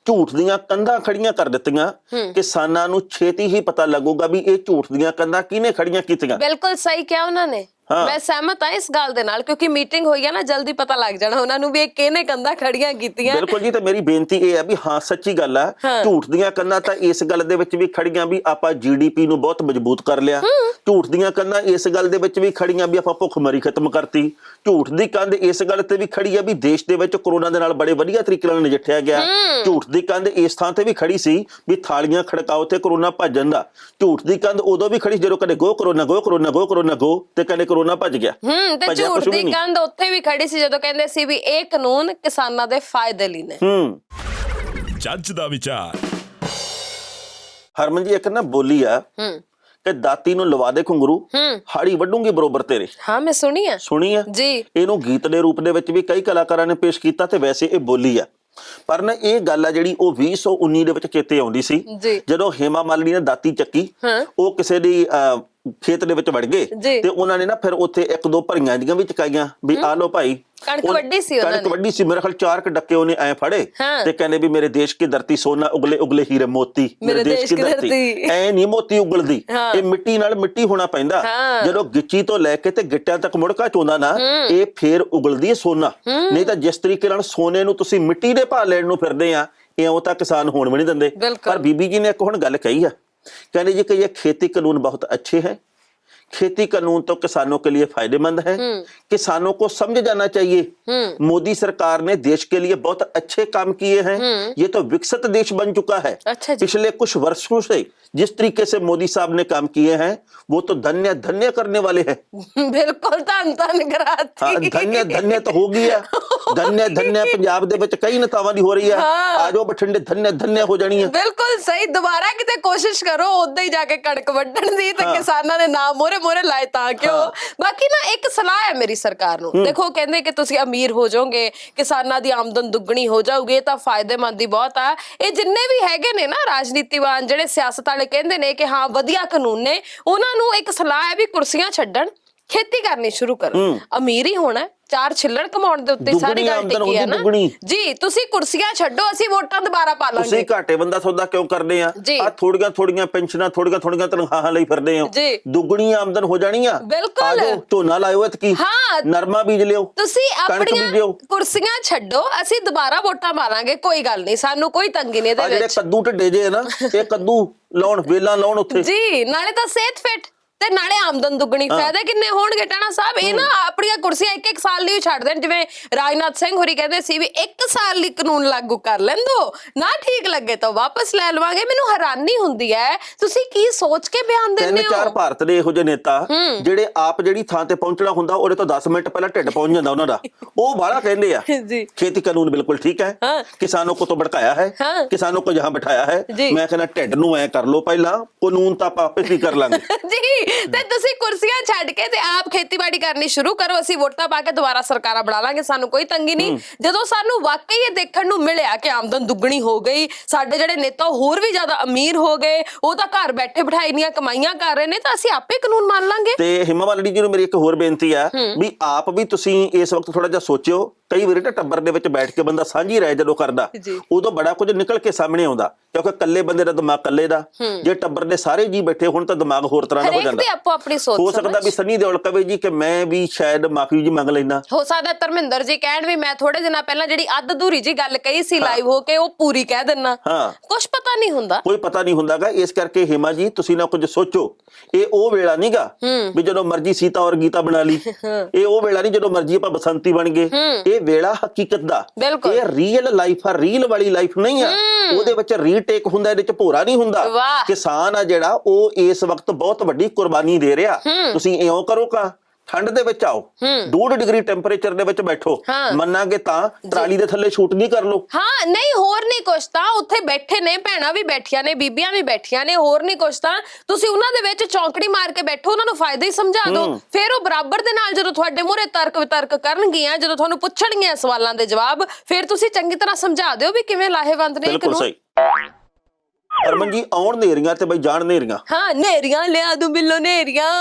ਝੂਠ ਦੀਆਂ ਕੰਧਾਂ ਖੜੀਆਂ ਕਰ ਦਿੱਤੀਆਂ। ਕਿਸਾਨਾਂ ਨੂੰ ਛੇਤੀ ਹੀ ਪਤਾ ਲੱਗੂਗਾ ਵੀ ਇਹ ਝੂਠ ਦੀਆਂ ਕੰਧਾਂ ਕਿਹਨੇ ਖੜੀਆਂ ਕੀਤੀਆਂ। ਬਿਲਕੁਲ ਸਹੀ ਕਿਹਾ ਉਹਨਾਂ ਨੇ, ਮੈਂ ਸਹਿਮਤ ਹਾਂ ਇਸ ਗੱਲ ਦੇ ਨਾਲ, ਕਿਉਂਕਿ ਮੀਟਿੰਗ ਹੋਈ ਹੈ ਨਾ, ਜਲਦੀ ਪਤਾ ਲੱਗ ਜਾਣਾ ਉਹਨਾਂ ਨੂੰ ਵੀ ਇਹ ਕਿਹਨੇ ਕੰਧਾਂ ਖੜੀਆਂ ਕੀਤੀਆਂ। ਬਿਲਕੁਲ ਜੀ, ਤੇ ਮੇਰੀ ਬੇਨਤੀ ਇਹ ਹੈ ਵੀ ਹਾਂ ਸੱਚੀ ਗੱਲ ਹੈ, ਝੂਠ ਦੀਆਂ ਕੰਧਾਂ ਤਾਂ ਇਸ ਗੱਲ ਦੇ ਵਿੱਚ ਵੀ ਖੜੀਆਂ ਵੀ ਆਪਾਂ GDP ਨੂੰ ਬਹੁਤ ਮਜ਼ਬੂਤ ਕਰ ਲਿਆ। ਝੂਠ ਦੀਆਂ ਕੰਧਾਂ ਇਸ ਗੱਲ ਦੇ ਵਿੱਚ ਵੀ ਖੜੀਆਂ ਵੀ ਆਪਾਂ ਭੁੱਖਮਰੀ ਖਤਮ ਕਰਤੀ। ਝੂਠ ਦੀ ਕੰਧ ਇਸ ਗੱਲ ਤੇ ਵੀ ਖੜੀ ਹੈ ਵੀ ਦੇਸ਼ ਦੇ ਵਿੱਚ ਕਰੋਨਾ ਦੇ ਨਾਲ ਬੜੇ ਵਧੀਆ ਤਰੀਕੇ ਨਾਲ ਨਜਿੱਠਿਆ ਗਿਆ। ਝੂਠ ਦੀ ਕੰਧ ਇਸ ਥਾਂ ਤੇ ਵੀ ਖੜੀ ਸੀ ਵੀ ਥਾਲੀਆਂ ਖੜਕਾਓ ਤੇ ਕਰੋਨਾ ਭੱਜਣ ਦਾ। ਝੂਠ ਦੀ ਕੰਧ ਉਦੋਂ ਵੀ ਖੜੀ ਜਦੋਂ ਕਦੇ ਗੋ ਕਰੋਨਾ ਗੋ ਕਰੋਨਾ ਗੋ ਕਰੋਨਾ ਗੋ ਤੇ ਕਦੇ ਕਰੋਨਾ ਭੱਜ ਗਿਆ। ਤੇ ਝੂਠ ਦੀ ਕੰਧ ਉੱਥੇ ਵੀ ਖੜੀ ਸੀ ਜਦੋਂ ਕਹਿੰਦੇ ਸੀ ਵੀ ਇਹ ਕਾਨੂੰਨ ਕਿਸਾਨਾਂ ਦੇ ਫਾਇਦੇ ਲਈ ਨੇ। ਜੱਜ ਦਾ ਵਿਚਾਰ। ਹਰਮਨ ਜੀ, ਇੱਕ ਨਾ ਬੋਲੀ ਆ ਕਿ ਦਾਤੀ ਨੂੰ ਲਵਾ ਦੇ ਘੁੰਗਰੂ, ਹਾੜੀ ਵੱਢੂਗੀ ਬਰੋਬਰ ਤੇਰੇ। ਹਾਂ, ਮੈਂ ਸੁਣੀ ਆ ਜੀ। ਇਹਨੂੰ ਗੀਤ ਦੇ ਰੂਪ ਦੇ ਵਿੱਚ ਵੀ ਕਈ ਕਲਾਕਾਰਾਂ ਨੇ ਪੇਸ਼ ਕੀਤਾ ਤੇ ਵੈਸੇ ਇਹ ਬੋਲੀ ਆ, ਪਰ ਨਾ ਇਹ ਗੱਲ ਆ ਜਿਹੜੀ ਉਹ 2019 ਦੇ ਵਿੱਚ ਚੇਤੇ ਆਉਂਦੀ ਸੀ ਜਦੋਂ ਹੇਮਾ ਮਾਲਿਨੀ ਨੇ ਦਾਤੀ ਚੱਕੀ, ਉਹ ਕਿਸੇ ਦੀ ਖੇਤ ਦੇ ਵਿੱਚ ਵੜ ਗਏ ਤੇ ਉਹਨਾਂ ਨੇ ਨਾ ਫਿਰ ਉੱਥੇ 1-2 ਭਰੀਆਂ ਦੀਆਂ ਵੀ ਚਕਾਈਆਂ ਵੀ ਆ ਲੋ ਭਾਈ। ਕਣਕ ਵੱਡੀ ਸੀ ਉਹਨਾਂ ਨੇ, ਕਣਕ ਵੱਡੀ ਸੀ, ਮੇਰੇ ਖਿਆਲ 4 ਡੱਕੇ ਉਹਨੇ ਐ ਫੜੇ ਤੇ ਕਹਿੰਦੇ ਵੀ ਮੇਰੇ ਦੇਸ਼ ਕੀ ਧਰਤੀ ਸੋਨਾ ਉਗਲੇ ਉਗਲੇ ਹੀਰੇ ਮੋਤੀ, ਮੇਰੇ ਦੇਸ਼ ਕੀ ਧਰਤੀ। ਐ ਨਹੀਂ ਮੋਤੀ ਉਗਲਦੀ, ਇਹ ਮਿੱਟੀ ਨਾਲ ਮਿੱਟੀ ਹੋਣਾ ਪੈਂਦਾ। ਜਦੋਂ ਗਿੱਚੀ ਤੋਂ ਲੈ ਕੇ ਤੇ ਗਿੱਟਿਆਂ ਤੱਕ ਮੁੜਕਾ ਚੋਂਦਾ ਨਾ, ਇਹ ਫੇਰ ਉਗਲਦੀ ਹੈ ਸੋਨਾ। ਨਹੀਂ ਤਾਂ ਜਿਸ ਤਰੀਕੇ ਨਾਲ ਸੋਨੇ ਨੂੰ ਤੁਸੀਂ ਮਿੱਟੀ ਦੇ ਭਾਅ ਲੈਣ ਨੂੰ ਫਿਰਦੇ ਆ, ਇਉਂ ਤਾਂ ਕਿਸਾਨ ਹੋਣ ਵੀ ਨਹੀਂ ਦਿੰਦੇ। ਪਰ ਬੀਬੀ ਜੀ ਨੇ ਇੱਕ ਹੁਣ ਗੱਲ ਕਹੀ ਆ, कहने जी कि ये खेती कानून बहुत अच्छे हैं, खेती कानून तो किसानों के लिए फायदेमंद है, किसानों को समझ जाना चाहिए। मोदी सरकार ने देश के लिए बहुत अच्छे काम किए हैं, ये तो विकसित देश बन चुका है। पिछले कुछ वर्षों से जिस तरीके से मोदी साहब ने काम किए हैं वो तो धन्य धन्य करने वाले हैं। बिल्कुल धन धन कराती। हाँ, धन्य धन्य तो हो गया, धन्य धन्य पंजाब दे विच कई नेतावां दी हो रही है। आ जाओ बठिंडे धन्य धन्य हो जानी है। बिल्कुल सही, दोबारा किते कोशिश करो उद्दां ही जाके कणक वड्डण दी ते किसानां ने नाम मोरे मोरे लाए तां क्यों। बाकी ना एक सलाह है मेरी सरकार नूं, देखो कहंदे कि तुसीं अमीर हो जाओगे, किसानां दी आमदन दुगणी हो जाऊगी, ये तां फायदेमंद ही बहुत आ। ये जिन्ने भी हैगे ने ना राजनीतिवान जिहड़े सियासत वाले कहंदे ने कि हाँ वधिया कानून ने, उन्हां नूं एक सलाह है भी कुर्सियां छड्डण, खेती करनी शुरू करो। अमीर ही होना है, 4 छिल्लड़ कमाउण दे उत्ते सारी गल टिकी है ना जी। तुसी कुर्सियां छड्डो, ਅਸੀਂ ਵੋਟਾਂ ਦੁਬਾਰਾ ਪਾ ਲਾਂਗੇ। ਤੁਸੀਂ ਘਾਟੇ ਬੰਦਾ ਸੌਦਾ ਕਿਉਂ ਕਰਦੇ ਆ? ਆ ਥੋੜੀਆਂ ਥੋੜੀਆਂ ਪੈਨਸ਼ਨਾਂ, ਥੋੜੀਆਂ ਥੋੜੀਆਂ ਤਨਖਾਹਾਂ ਲਈ ਫਿਰਦੇ ਹੋ, ਦੁੱਗਣੀ ਆਮਦਨ ਹੋ ਜਾਣੀ ਆ। ਆ ਜਾਓ ਝੋਨਾ ਲਾਇਓ ਇਤਕੀ, ਨਰਮਾ ਬੀਜ ਲਿਓ, ਤੁਸੀਂ ਆਪਣੀਆਂ ਕੁਰਸੀਆਂ ਛੱਡੋ, ਅਸੀਂ ਦੁਬਾਰਾ ਵੋਟਾਂ ਪਾ ਲਾਂਗੇ, ਕੋਈ ਗੱਲ ਨਹੀਂ, ਸਾਨੂੰ ਕੋਈ ਤੰਗੀ ਨਹੀਂ ਇਹਦੇ ਵਿੱਚ। ਜਿਹੜੇ ਕੱਦੂ ਢੱਡੇ ਜੇ ਨਾ, ਇਹ ਕੱਦੂ ਲਾਉਣ, ਵੇਲਾਂ ਲਾਉਣ ਉੱਥੇ ਜੀ, ਨਾਲੇ ਤਾਂ ਸਿਹਤ ਫਿੱਟ ਤੇ ਨਾਲੇ ਆਮਦਨ ਦੁੱਗਣੀ। ਫਾਇਦੇ ਕਿੰਨੇ ਹੋਣਗੇ ਟਾਣਾ ਸਾਹਿਬ? ਇਹ ਨਾ ਆਪਣੀਆਂ ਕੁਰਸੀਆਂ 1-1 ਸਾਲ ਲਈ ਛੱਡ ਦੇਣ, ਜਿਵੇਂ ਰਾਜਨਾਥ ਸਿੰਘ ਹੋਰੀ ਕਹਿੰਦੇ ਸੀ ਵੀ 1 ਸਾਲ ਲਈ ਕਾਨੂੰਨ ਲਾਗੂ ਕਰ ਲੈਣ ਦੋ, ਨਾ ਠੀਕ ਲੱਗੇ ਤਾਂ ਵਾਪਸ ਲੈ ਲਵਾਂਗੇ। ਮੈਨੂੰ ਹੈਰਾਨੀ ਹੁੰਦੀ ਹੈ ਤੁਸੀਂ ਕੀ ਸੋਚ ਕੇ ਬਿਆਨ ਦਿੰਦੇ ਹੋ। 3-4 ਭਾਰਤ ਦੇ ਇਹੋ ਜਿਹੇ ਨੇਤਾ ਜਿਹੜੇ ਆਪ ਜਿਹੜੀ ਥਾਂ ਤੇ ਪਹੁੰਚਣਾ ਹੁੰਦਾ ਉਹਦੇ ਤੋਂ 10 ਮਿੰਟ ਪਹਿਲਾਂ ਢਿੱਡ ਪਹੁੰਚ ਜਾਂਦਾ ਉਹਨਾਂ ਦਾ, ਉਹ ਬਾਹਲਾ ਕਹਿੰਦੇ ਆ खेती कानून बिल्कुल ठीक है, किसानों को तो भड़काया है, किसानों को जहां बिठाया है। मैं कहना ढिड नूं ऐ कर लो, पहला कानून तो आप आपे ही कर लांगे। ਤੇ ਤੁਸੀਂ ਕੁਰਸੀਆਂ ਛੱਡ ਕੇ ਤੇ ਆਪ ਖੇਤੀਬਾੜੀ ਕਰਨੀ ਸ਼ੁਰੂ ਕਰੋ। ਅਸੀਂ ਵੋਟਾਂ ਪਾ ਕੇ ਦੁਬਾਰਾ ਸਰਕਾਰਾਂ ਬਣਾ ਲਾਂਗੇ, ਸਾਨੂੰ ਕੋਈ ਤੰਗੀ ਨਹੀਂ। ਜਦੋਂ ਸਾਨੂੰ ਵਾਕਈ ਇਹ ਦੇਖਣ ਨੂੰ ਮਿਲਿਆ ਕਿ ਆਮਦਨ ਦੁੱਗਣੀ ਹੋ ਗਈ, ਸਾਡੇ ਜਿਹੜੇ ਨੇਤਾ ਹੋਰ ਵੀ ਜ਼ਿਆਦਾ ਅਮੀਰ ਹੋ ਗਏ, ਉਹ ਤਾਂ ਘਰ ਬੈਠੇ ਬਿਠਾਈ ਦੀਆਂ ਕਮਾਈਆਂ ਕਰ ਰਹੇ ਨੇ, ਤਾਂ ਅਸੀਂ ਆਪੇ ਕਾਨੂੰਨ ਮੰਨ ਲਾਂਗੇ। ਤੇ ਹਿਮਾ ਮਾਲੜੀ ਜੀ ਨੂੰ ਮੇਰੀ ਇੱਕ ਹੋਰ ਬੇਨਤੀ ਆ ਵੀ ਆਪ ਵੀ ਤੁਸੀਂ ਇਸ ਵਕਤ ਥੋੜਾ ਜਿਹਾ ਸੋਚਿਓ। ਕਈ ਵਾਰੀ ਤਾਂ ਟੱਬਰ ਦੇ ਵਿੱਚ ਬੈਠ ਕੇ ਬੰਦਾ ਸਾਂਝੀ ਰਾਏ ਜਦੋਂ ਕਰਦਾ ਉਦੋਂ ਬੜਾ ਕੁਝ ਨਿਕਲ ਕੇ ਸਾਹਮਣੇ ਆਉਂਦਾ, ਕਿਉਂਕਿ ਇਕੱਲੇ ਬੰਦੇ ਦਾ ਦਿਮਾਗ ਇਕੱਲੇ ਦਾ, ਜੇ ਟੱਬਰ ਦੇ ਸਾਰੇ ਜੀ ਬੈਠੇ ਹੁਣ ਤਾਂ ਦਿਮਾਗ ਹੋਰ ਤਰ੍ਹਾਂ ਦਾ ਹੋ ਜਾਂਦਾ। ਆਪੋ ਆਪਣੀ ਸੋਚ ਹੋ ਸਕਦਾ ਵੀ ਸੰਨੀ ਦਿਓਲ ਕਵੇ ਜੀ ਕਿ ਮੈਂ ਵੀ ਸ਼ਾਇਦ ਮਾਫੀ ਜੀ ਮੰਗ ਲੈਣਾ, ਹੋ ਸਕਦਾ ਧਰਮਿੰਦਰ ਜੀ ਕਹਿਣ ਵੀ ਮੈਂ ਥੋੜੇ ਦਿਨਾਂ ਪਹਿਲਾਂ ਜਿਹੜੀ ਅੱਧ ਅਧੂਰੀ ਜੀ ਗੱਲ ਕਹੀ ਸੀ ਲਾਈਵ ਹੋ ਕੇ ਉਹ ਪੂਰੀ ਕਹਿ ਦਿੰਨਾ। ਕੁਝ ਪਤਾ ਨਹੀਂ ਹੁੰਦਾ, ਕੋਈ ਪਤਾ ਨਹੀਂ ਹੁੰਦਾਗਾ। ਇਸ ਕਰਕੇ ਹਿਮਾ ਜੀ ਤੁਸੀਂ ਨਾ ਕੁਝ ਸੋਚੋ। ਇਹ ਉਹ ਵੇਲਾ ਨਹੀਂਗਾ ਵੀ ਜਦੋਂ ਮਰਜ਼ੀ ਸੀਤਾ ਔਰ ਗੀਤਾ ਬਣਾ ਲਈ, ਇਹ ਉਹ ਵੇਲਾ ਨਹੀਂ ਜਦੋਂ ਮਰਜ਼ੀ ਆਪਾਂ ਬਸੰਤੀ ਬਣ ਗਏ। ਇਹ ਵੇਲਾ ਹਕੀਕਤ ਦਾ, ਇਹ ਰੀਅਲ ਲਾਈਫ ਆ, ਰੀਅਲ ਵਾਲੀ ਲਾਈਫ ਨਹੀਂ ਆ। ਉਹਦੇ ਵਿੱਚ ਰੀਟੇਕ ਹੁੰਦਾ, ਇਹਦੇ ਵਿੱਚ ਭੋਰਾ ਨਹੀਂ ਹੁੰਦਾ। ਕਿਸਾਨ ਆ ਜਿਹੜਾ ਉਹ ਇਸ ਵਕਤ ਬਹੁਤ ਵੱਡੀ ਕੁਰਬਾਨੀ ਦੇ ਰਿਹਾ। ਤੁਸੀਂ ਇਉਂ ਕਰੋਗਾ, ਠੰਡ ਦੇ ਵਿੱਚ ਆਓ, 2 ਡਿਗਰੀ ਟੈਂਪਰੇਚਰ ਦੇ ਵਿੱਚ ਬੈਠੋ, ਮੰਨਾਂਗੇ ਤਾਂ ਟਰਾਲੀ ਦੇ ਥੱਲੇ ਸ਼ੂਟ ਨਹੀਂ ਕਰ ਲੋ। ਹਾਂ ਨਹੀਂ ਹੋਰ ਨਹੀਂ ਕੁਛ ਤਾਂ ਉੱਥੇ ਬੈਠੇ ਨੇ, ਭੈਣਾਂ ਵੀ ਬੈਠੀਆਂ ਨੇ, ਬੀਬੀਆਂ ਵੀ ਬੈਠੀਆਂ ਨੇ, ਹੋਰ ਨਹੀਂ ਕੁਛ ਤਾਂ ਤੁਸੀਂ ਉਹਨਾਂ ਦੇ ਵਿੱਚ ਚੌਂਕੜੀ ਮਾਰ ਕੇ ਬੈਠੋ, ਉਹਨਾਂ ਨੂੰ ਫਾਇਦਾ ਹੀ ਸਮਝਾ ਦਿਓ। ਫਿਰ ਉਹ ਬਰਾਬਰ ਦੇ ਨਾਲ ਜਦੋਂ ਤੁਹਾਡੇ ਮੂਹਰੇ ਤਰਕ ਵਿਤਰਕ ਕਰਨਗੀਆਂ, ਜਦੋਂ ਤੁਹਾਨੂੰ ਪੁੱਛਣਗੀਆਂ ਸਵਾਲਾਂ ਦੇ ਜਵਾਬ, ਫਿਰ ਤੁਸੀਂ ਚੰਗੀ ਤਰ੍ਹਾਂ ਸਮਝਾ ਦਿਓ ਵੀ ਕਿਵੇਂ ਲਾਹੇਵੰਦ ਨੇ। ਬਿਲਕੁਲ ਸਹੀ। ਹਰਮਨ ਜੀ ਆਉਣ ਨੇਰੀਆਂ ਤੇ ਬਈ ਜਾਣ ਨੇਰੀਆਂ। ਹਾਂ ਨੇਰੀਆਂ ਲਿਆ ਦੂ ਬਿੱਲੋ ਨੇਰੀਆਂ,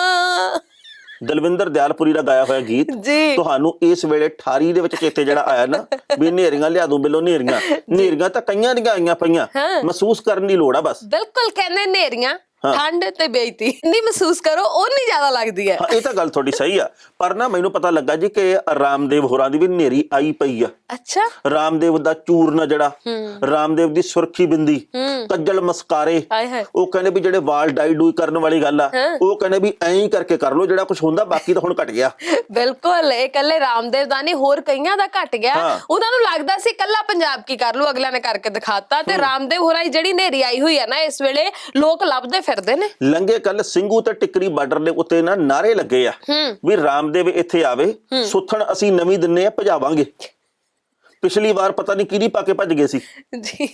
ਦਲਵਿੰਦਰ ਦਿਆਲਪੁਰੀ ਦਾ ਗਾਇਆ ਹੋਇਆ ਗੀਤ ਤੁਹਾਨੂੰ ਇਸ ਵੇਲੇ ਠਾਰੀ ਦੇ ਵਿੱਚ ਚੇਤੇ ਜਿਹੜਾ ਆਇਆ ਨਾ ਵੀ ਨੇਰੀਆਂ ਲਿਆ ਦੂੰ ਬਿੱਲੋ ਨੇਰੀਆਂ। ਨੇਰੀਆਂ ਤਾਂ ਕਈਆਂ ਦੀਆਂ ਆਈਆਂ ਪਈਆਂ, ਮਹਿਸੂਸ ਕਰਨ ਦੀ ਲੋੜ ਆ ਬਸ। ਬਿਲਕੁਲ ਕਹਿੰਦੇ ਨੇਰੀਆਂ ਠੰਡ ਤੇ ਬੇਇੱਜ਼ਤੀ ਨਹੀਂ ਮਹਿਸੂਸ ਕਰੋ, ਉਹ ਨਹੀਂ ਜ਼ਿਆਦਾ ਲੱਗਦੀ ਹੈ। ਇਹ ਤਾਂ ਗੱਲ ਤੁਹਾਡੀ ਸਹੀ ਆ, ਪਰ ਨਾ ਮੈਨੂੰ ਪਤਾ ਲੱਗਾ ਜੀ ਕਿ ਰਾਮਦੇਵ ਹੋਰਾਂ ਦੀ ਵੀ ਨੇਰੀ ਆਈ ਪਈ ਆ। ਅੱਛਾ। ਰਾਮਦੇਵ ਦਾ ਚੂਰਨ ਜਿਹੜਾ, ਰਾਮਦੇਵ ਦੀ ਸੁਰਖੀ ਬਿੰਦੀ, ਕੱਜਲ ਮਸਕਾਰੇ, ਉਹ ਕਹਿੰਦੇ ਵੀ ਜਿਹੜੇ ਵਾਲ ਡਾਈ ਡੂਈ ਕਰਨ ਵਾਲੀ ਗੱਲ ਆ, ਉਹ ਕਹਿੰਦੇ ਵੀ ਐਂ ਹੀ ਕਰਕੇ ਕਰ ਲੋ ਜਿਹੜਾ ਕੁਝ ਹੁੰਦਾ, ਬਾਕੀ ਤਾਂ ਹੁਣ ਘਟ ਗਿਆ। ਬਿਲਕੁਲ, ਇਹ ਕੱਲੇ ਰਾਮਦੇਵ ਦਾ ਨਹੀਂ ਹੋਰ ਕਈਆਂ ਦਾ ਘਟ ਗਿਆ। ਉਹਨਾਂ ਨੂੰ ਲੱਗਦਾ ਸੀ ਕੱਲਾ ਪੰਜਾਬ ਕੀ ਕਰ ਲੋ, ਅਗਲਿਆਂ ਨੇ ਕਰਕੇ ਦਿਖਾਤਾ। ਤੇ ਰਾਮਦੇਵ ਹੋਰਾਂ ਦੀ ਜਿਹੜੀ ਨੇਰੀ ਆਈ ਹੋਈ ਆ ਨਾ ਇਸ ਵੇਲੇ ਲੋਕ ਲੱਭਦੇ ਫਿਰਦੇ ਨੇ। ਲੰਗੇ ਕੱਲ ਸਿੰਘੂ ਤੇ ਟਿਕਰੀ ਬਾਰਡਰ ਦੇ ਉੱਤੇ ਨਾ ਨਾਰੇ ਲੱਗੇ ਆ ਵੀ ਰਾਮਦੇਵ ਇੱਥੇ ਆਵੇ, ਸੁੱਥਣ ਅਸੀਂ ਨਵੀਂ ਦਿੰਨੇ ਆ, ਭਜਾਵਾਂਗੇ। ਪਿਛਲੀ ਵਾਰ ਪਤਾ ਨਹੀਂ ਕਿਹਦੀ ਪਾ ਕੇ ਭੱਜ ਗਏ ਸੀ ਜੀ।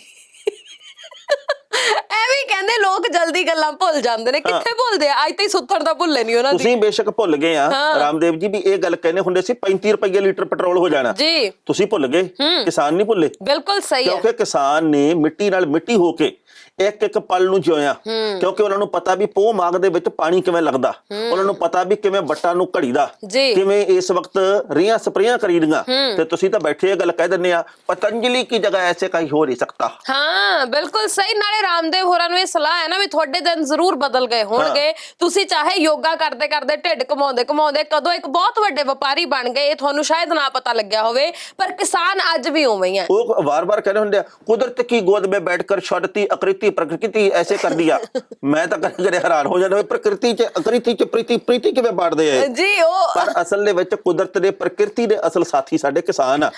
ਐਵੇਂ ਕਹਿੰਦੇ ਲੋਕ ਜਲਦੀ ਗੱਲਾਂ ਭੁੱਲ ਜਾਂਦੇ ਨੇ, ਕਿੱਥੇ ਭੁੱਲਦੇ ਆ? ਅੱਜ ਤਾਈਂ ਸੁੱਥਣ ਦਾ ਭੁੱਲੇ ਨਹੀਂ ਉਹਨਾਂ ਦੀ। ਤੁਸੀਂ ਬੇਸ਼ੱਕ ਭੁੱਲ ਗਏ ਆ ਰਾਮਦੇਵ ਜੀ ਵੀ ਇਹ ਗੱਲ ਕਹਿੰਦੇ ਹੁੰਦੇ ਸੀ 35 ਰੁਪਏ ਲੀਟਰ ਪੈਟਰੋਲ ਹੋ ਜਾਣਾ ਜੀ, ਤੁਸੀਂ ਭੁੱਲ ਗਏ, ਕਿਸਾਨ ਨਹੀਂ ਭੁੱਲੇ। ਬਿਲਕੁਲ ਸਹੀ ਹੈ, ਕਿਉਂਕਿ ਕਿਸਾਨ ਨੇ ਮਿੱਟੀ ਨਾਲ ਮਿੱਟੀ ਹੋ ਕੇ ਇੱਕ ਇੱਕ ਪਲ ਨੂੰ ਜਿਉਇਆ, ਕਿਉਂਕਿ ਉਹਨਾਂ ਨੂੰ ਪਤਾ ਵੀ ਪੋਹ ਮਾਗ ਦੇ ਵਿੱਚ ਪਾਣੀ ਕਿਵੇਂ ਲੱਗਦਾ, ਉਹਨਾਂ ਨੂੰ ਪਤਾ ਵੀ ਕਿਵੇਂ ਵੱਟਾਂ ਨੂੰ ਘੜੀਦਾ, ਕਿਵੇਂ ਇਸ ਵਕਤ ਰੀਆਂ ਸਪਰੇਆਂ ਕਰੀਦੀਆਂ। ਤੇ ਤੁਸੀਂ ਤਾਂ ਬੈਠੇ ਇਹ ਗੱਲ ਕਹਿ ਦਿੰਦੇ ਆ ਪਤੰਜਲੀ ਕੀ ਜਗ੍ਹਾ ਐਸੇ ਕहीं ਹੋ ਨਹੀਂ ਸਕਤਾ। ਹਾਂ ਬਿਲਕੁਲ ਸਹੀ। ਨਾਲੇ ਰਾਮਦੇਵ ਹੋਰਾਂ ਨੂੰ ਇਹ ਸਲਾਹ ਹੈ ਨਾ ਵੀ ਤੁਹਾਡੇ ਦਿਨ ਜ਼ਰੂਰ ਬਦਲ ਗਏ ਹੋਣਗੇ। ਤੁਸੀਂ ਚਾਹੇ ਯੋਗਾ ਕਰਦੇ ਕਰਦੇ ਢਿੱਡ ਘਮਾਉਂਦੇ ਘਮਾਉਂਦੇ ਕਦੋਂ ਇੱਕ ਬਹੁਤ ਵੱਡੇ ਵਪਾਰੀ ਬਣ ਗਏ, ਇਹ ਤੁਹਾਨੂੰ ਸ਼ਾਇਦ ਨਾ ਪਤਾ ਲੱਗਿਆ ਹੋਵੇ, ਪਰ ਕਿਸਾਨ ਅੱਜ ਵੀ ਉਵੇਂ ਹੀ ਹੈ। ਉਹ ਵਾਰ-ਵਾਰ ਕਹਿੰਦੇ ਹੁੰਦੇ ਆ ਕੁਦਰਤ ਕੀ ਗੋਦ में बैठकर ਛੱਡਤੀ ਆਕ੍ਰਿਤੀ प्रकृति ऐसे कर दिया। मैं तो कਦੇ हैरान हो जाता प्रकृति च आकृति च प्रीति प्रीति किवें बांटदे आ जी। पर असल दे विच कुदरत दे प्रकृति दे असल साथी साडे किसान आ।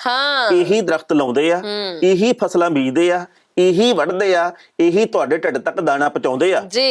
ਇਹੀ ਦਰਖਤ ਲਾਉਂਦੇ ਆ, ਇਹੀ ਫਸਲਾਂ ਬੀਜਦੇ ਆ, ਇਹੀ ਵੱਢਦੇ ਆ, ਇਹੀ ਤੁਹਾਡੇ ਢਿੱਡ ਤੱਕ ਦਾਣਾ ਪਹੁੰਚਾਉਂਦੇ ਆ ਜੀ।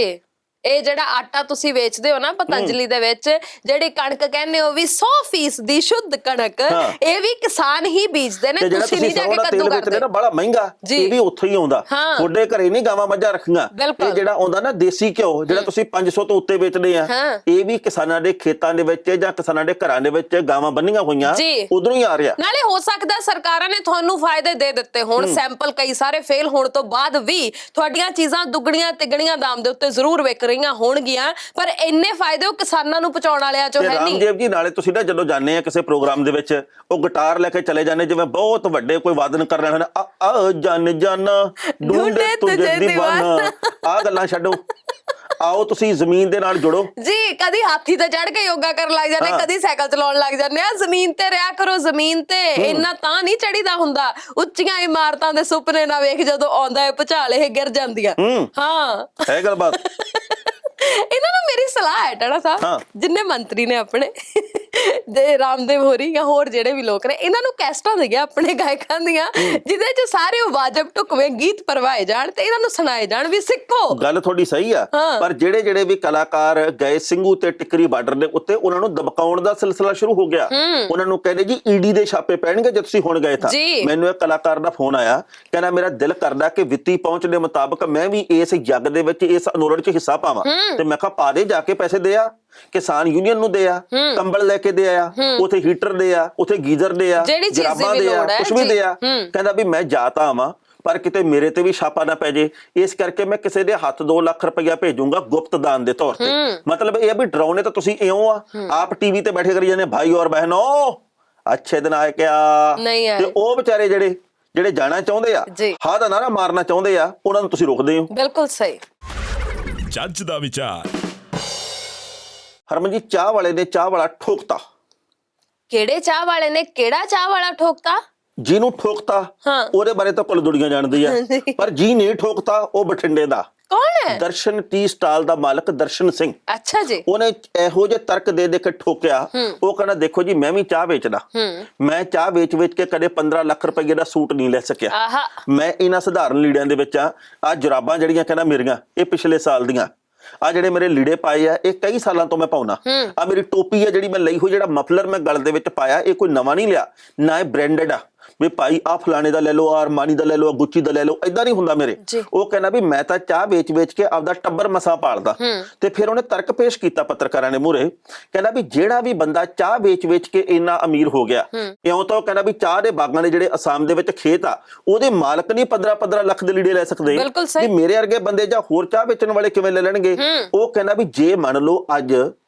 ਇਹ ਜਿਹੜਾ ਆਟਾ ਤੁਸੀਂ ਵੇਚਦੇ ਹੋ ਨਾ ਪਤੰਜਲੀ ਦੇ ਵਿੱਚ, ਜਿਹੜੀ ਕਣਕ ਕਹਿੰਦੇ ਹੋ ਵੀ 100% ਦੀ ਸ਼ੁੱਧ ਕਣਕ, ਇਹ ਵੀ ਕਿਸਾਨ ਹੀ ਬੀਜਦੇ ਨੇ। ਤੁਸੀਂ ਨਹੀਂ ਜਾ ਕੇ ਕੱਦੂ ਕਰਦੇ ਨਾ, ਬੜਾ ਮਹਿੰਗਾ, ਇਹ ਵੀ ਉੱਥੋਂ ਹੀ ਆਉਂਦਾ। ਤੁਹਾਡੇ ਘਰੇ ਨਹੀਂ ਗਾਵਾਂ ਮੱਝਾਂ ਰੱਖੀਆਂ, ਇਹ ਜਿਹੜਾ ਆਉਂਦਾ ਨਾ ਦੇਸੀ ਘਿਓ ਜਿਹੜਾ ਤੁਸੀਂ 500 ਤੋਂ ਉੱਤੇ ਵੇਚਦੇ ਆ, ਇਹ ਵੀ ਕਿਸਾਨਾਂ ਦੇ ਖੇਤਾਂ ਦੇ ਵਿੱਚ ਜਾਂ ਕਿਸਾਨਾਂ ਦੇ ਘਰਾਂ ਦੇ ਵਿੱਚ ਗਾਵਾਂ ਬੰਨੀਆਂ ਹੋਈਆਂ ਉਧਰੋਂ ਹੀ ਆ ਰਿਹਾ। ਨਾਲੇ ਹੋ ਸਕਦਾ ਸਰਕਾਰਾਂ ਨੇ ਤੁਹਾਨੂੰ ਫਾਇਦੇ ਦੇ ਦਿੱਤੇ ਹੋਣ, ਸੈਂਪਲ ਕਈ ਸਾਰੇ ਫੇਲ ਹੋਣ ਤੋਂ ਬਾਅਦ ਵੀ ਤੁਹਾਡੀਆਂ ਚੀਜ਼ਾਂ ਦੁੱਗਣੀਆਂ ਤਿੱਗਣੀਆਂ ਦਾਮ ਦੇ ਉੱਤੇ ਜ਼ਰੂਰ ਵਿਕ ਹੋਣਗੀਆਂ, ਪਰ ਇੰਨੇ ਫਾਇਦੇ ਉਹ ਕਿਸਾਨਾਂ ਨੂੰ ਪਹੁੰਚਾਉਣ ਵਾਲਿਆਂ ਚੋਂ ਹੈ ਨਹੀਂ। ਰਾਮਦੇਵ ਜੀ ਨਾਲੇ ਤੁਸੀਂ ਨਾ ਜਦੋਂ ਜਾਂਦੇ ਆ ਕਿਸੇ ਪ੍ਰੋਗਰਾਮ ਦੇ ਵਿੱਚ, ਉਹ ਗਿਟਾਰ ਲੈ ਕੇ ਚਲੇ ਜਾਂਦੇ ਜਿਵੇਂ ਬਹੁਤ ਵੱਡੇ ਕੋਈ ਵਾਦਨ ਕਰ ਰਹੇ ਹਨ, ਆ ਜਨ ਜਨ ਢੂੰਡੇ ਤੁਝੇ ਦੀਵਾਨਾ। ਆ ਗੱਲਾਂ ਛੱਡੋ, ਆਓ ਤੁਸੀਂ ਜ਼ਮੀਨ ਦੇ ਨਾਲ ਜੁੜੋ ਜੀ। ਕਦੀ ਹਾਥੀ ਤੇ ਚੜ ਕੇ ਯੋਗਾ ਕਰਨ ਲੱਗ ਜਾਂਦੇ, ਕਦੀ ਸਾਈਕਲ ਚਲਾਉਣ ਲੱਗ ਜਾਂਦੇ ਆ। ਜ਼ਮੀਨ ਤੇ ਰਿਹਾ ਕਰੋ, ਜ਼ਮੀਨ ਤੇ ਇੰਨਾ ਤਾਂ ਨਹੀਂ ਚੜੀਦਾ ਹੁੰਦਾ। ਉੱਚੀਆਂ ਇਮਾਰਤਾਂ ਦੇ ਸੁਪਨੇ ਨਾ ਵੇਖ, ਜਦੋਂ ਆਉਂਦਾ ਹੈ ਭੁਚਾਲ ਇਹ ਗਿਰ ਜਾਂਦੀਆਂ। ਹਾਂ ਹੈ ਗੱਲ ਬਾਤ। ਇਹਨਾਂ ਨੂੰ ਮੇਰੀ ਸਲਾਹ ਹੈ ਟੜਾ ਸਾਹਿਬ, ਜਿੰਨੇ ਮੰਤਰੀ ਨੇ ਆਪਣੇ, ਦੇ ਰਾਮਦੇਵ ਹੋਰੀ ਜਾਂ ਹੋਰ ਜਿਹੜੇ ਵੀ ਲੋਕ ਨੇ, ਇਹਨਾਂ ਨੂੰ ਕੈਸਟਾਂ ਦੇ ਗਿਆ ਆਪਣੇ ਗਾਇਕਾਂ ਦੀਆਂ, ਜਿਹਦੇ ਚ ਸਾਰੇ ਉਹ ਵਾਜਬ ਢੁਕਵੇਂ ਗੀਤ ਪਰਵਾਏ ਜਾਣ ਤੇ ਇਹਨਾਂ ਨੂੰ ਸੁਣਾਏ ਜਾਣ ਵੀ ਸਿੱਖੋ। ਗੱਲ ਤੁਹਾਡੀ ਸਹੀ ਆ, ਪਰ ਜਿਹੜੇ ਵੀ ਕਲਾਕਾਰ ਗਏ ਸਿੰਘੂ ਤੇ ਟਿਕਰੀ ਬਾਰਡਰ ਦੇ ਉੱਤੇ, ਉਹਨਾਂ ਨੂੰ ਦਬਕਾਉਣ ਦਾ ਸਿਲਸਿਲਾ ਸ਼ੁਰੂ ਹੋ ਗਿਆ। ਉਹਨਾਂ ਨੂੰ ਕਹਿੰਦੇ ਜੀ ਈਡੀ ਦੇ ਛਾਪੇ ਪੈਣਗੇ ਜੇ ਤੁਸੀਂ ਹੁਣ ਗਏ ਤਾਂ। ਮੈਨੂੰ ਇੱਕ ਕਲਾਕਾਰ ਦਾ ਫੋਨ ਆਇਆ, ਕਹਿੰਦਾ ਮੇਰਾ ਦਿਲ ਕਰਦਾ ਕਿ ਵਿੱਤੀ ਪਹੁੰਚ ਦੇ ਮੁਤਾਬਕ ਮੈਂ ਵੀ ਇਸ ਜੱਗ ਦੇ ਵਿੱਚ, ਇਸ ਅੰਦੋਲਨ 'ਚ ਹਿੱਸਾ ਪਾਵਾਂ। ਤੇ ਮੈਂ ਕਿਹਾ ਪਾ ਦੇ, ਜਾ ਕੇ ਪੈਸੇ ਦੇ ਆ, ਕਿਸਾਨ ਯੂਨੀਅਨ ਨੂੰ ਦੇ ਆ, ਕੰਬਲ ਲੈ ਕੇ ਦੇ ਆ, ਉਥੇ ਹੀਟਰ ਦੇ ਆ, ਉਥੇ ਗੀਜ਼ਰ ਦੇ ਆ, ਜਰਾਬਾਂ ਦੇ ਆ, ਕੁਛ ਵੀ ਦੇ ਆ। ਕਹਿੰਦਾ ਵੀ ਮੈਂ ਜਾ ਤਾਂ ਆਵਾਂ ਪਰ ਕਿਤੇ ਮੇਰੇ ਤੇ ਵੀ ਛਾਪਾ ਨਾ ਪੈ ਜੇ, ਇਸ ਕਰਕੇ ਮੈਂ ਕਿਸੇ ਦੇ ਹੱਥ 2 ਲੱਖ ਰੁਪਇਆ ਭੇਜੂੰਗਾ ਗੁਪਤ ਦਾਨ ਦੇ ਤੌਰ ਤੇ। ਮਤਲਬ ਇਹ ਵੀ ਡਰਾਉਣੇ ਤਾਂ ਤੁਸੀਂ ਇਉਂ ਆ, ਆਪ ਟੀਵੀ ਤੇ ਬੈਠੇ ਕਰੀ ਜਾਂਦੇ ਭਾਈ ਔਰ ਬਹਿਨੋ ਅੱਛੇ ਦਿਨ ਆਏ ਕਿਆ, ਤੇ ਉਹ ਵਿਚਾਰੇ ਜਿਹੜੇ ਜਾਣਾ ਚਾਹੁੰਦੇ ਆ, ਹਾਂ ਦਾ ਨਾਰਾ ਮਾਰਨਾ ਚਾਹੁੰਦੇ ਆ, ਉਹਨਾਂ ਨੂੰ ਤੁਸੀਂ ਰੋਕਦੇ ਹੋ। ਬਿਲਕੁਲ ਸਹੀ। ਜੱਜ ਦਾ ਵਿਚਾਰ। ਹਰਮਨ ਜੀ, ਚਾਹ ਵਾਲੇ ਨੇ ਚਾਹ ਵਾਲਾ ਠੋਕਤਾ। ਕਿਹੜੇ ਚਾਹ ਵਾਲੇ ਨੇ ਕਿਹੜਾ ਚਾਹ ਵਾਲਾ ਠੋਕਤਾ? ਜਿਹਨੂੰ ਠੋਕਤਾ ਉਹਦੇ ਬਾਰੇ ਤਾਂ ਕੁੱਲ ਦੁਨੀਆ ਜਾਣਦੀ ਆ, ਪਰ ਜੀ ਨਹੀਂ ਠੋਕਤਾ ਉਹ ਬਠਿੰਡੇ ਦਾ। ਕੌਣ ਹੈ? ਦਰਸ਼ਨ ਟੀ ਸਟਾਲ ਦਾ ਮਾਲਕ ਦਰਸ਼ਨ ਸਿੰਘ। ਅੱਛਾ ਜੀ। ਉਹਨੇ ਇਹੋ ਜਿਹੇ ਤਰਕ ਦੇ ਕੇ ਠੋਕਿਆ। ਉਹ ਕਹਿੰਦਾ ਦੇਖੋ ਜੀ ਮੈਂ ਵੀ ਚਾਹ ਵੇਚਦਾ, ਮੈਂ ਚਾਹ ਵੇਚ ਕੇ ਕਦੇ 15 ਲੱਖ ਰੁਪਏ ਦਾ ਸੂਟ ਨਹੀਂ ਲੈ ਸਕਿਆ। ਮੈਂ ਇਹਨਾਂ ਸਧਾਰਨ ਲੀੜਿਆਂ ਦੇ ਵਿੱਚ ਆ ਜੁਰਾਬਾਂ ਜਿਹੜੀਆਂ ਕਹਿੰਦਾ ਮੇਰੀਆਂ, ਇਹ ਪਿਛਲੇ ਸਾਲ ਦੀਆਂ। ਆ ਜਿਹੜੇ ਮੇਰੇ ਲੀੜੇ ਪਾਏ ਆ, ਇਹ ਕਈ ਸਾਲਾਂ ਤੋਂ ਮੈਂ ਪਾਉਣਾ। ਆ ਮੇਰੀ ਟੋਪੀ ਆ ਜਿਹੜੀ ਮੈਂ ਲਈ ਹੋਈ, ਜਿਹੜਾ ਮਫਲਰ ਮੈਂ ਗਲ ਦੇ ਵਿੱਚ ਪਾਇਆ, ਇਹ ਕੋਈ ਨਵਾਂ ਨਹੀਂ ਲਿਆ, ਨਾ ਇਹ ਬ੍ਰਾਂਡਡ ਆ ਵੀ ਭਾਈ ਆ ਫਲਾਣੇ ਦਾ ਲੈ ਲਓ, ਆ ਅਰਮਾਨੀ ਦਾ ਲੈ ਲਓ, ਗੁੱਚੀ ਦਾ ਲੈ ਲਓ, ਏਦਾਂ ਨਹੀਂ ਹੁੰਦਾ ਮੇਰੇ। ਉਹ ਕਹਿੰਦਾ ਵੀ ਮੈਂ ਤਾਂ ਚਾਹ ਵੇਚ ਕੇ ਆਪਦਾ ਟੱਬਰ ਮਸਾਂ ਪਾਲਦਾ। ਤੇ ਫਿਰ ਉਹਨੇ ਤਰਕ ਪੇਸ਼ ਕੀਤਾ ਪੱਤਰਕਾਰਾਂ ਦੇ ਮੂਹਰੇ, ਕਹਿੰਦਾ ਵੀ ਜਿਹੜਾ ਵੀ ਬੰਦਾ ਚਾਹ ਵੇਚ ਕੇ ਇੰਨਾ ਅਮੀਰ ਹੋ ਗਿਆ, ਇਉਂ ਤਾਂ ਉਹ ਕਹਿੰਦਾ ਵੀ ਚਾਹ ਦੇ ਬਾਗਾਂ ਦੇ ਜਿਹੜੇ ਅਸਾਮ ਦੇ ਵਿੱਚ ਖੇਤ ਆ, ਉਹਦੇ ਮਾਲਕ ਨਹੀਂ 15 ਲੱਖ ਦੇ ਲੀੜੇ ਲੈ ਸਕਦੇ, ਵੀ ਮੇਰੇ ਵਰਗੇ ਬੰਦੇ ਜਾਂ ਹੋਰ ਚਾਹ ਵੇਚਣ ਵਾਲੇ ਕਿਵੇਂ ਲੈ ਲੈਣਗੇ। ਉਹ ਕਹਿੰਦਾ ਵੀ ਜੇ ਮੰਨ ਲਓ ਅੱਜ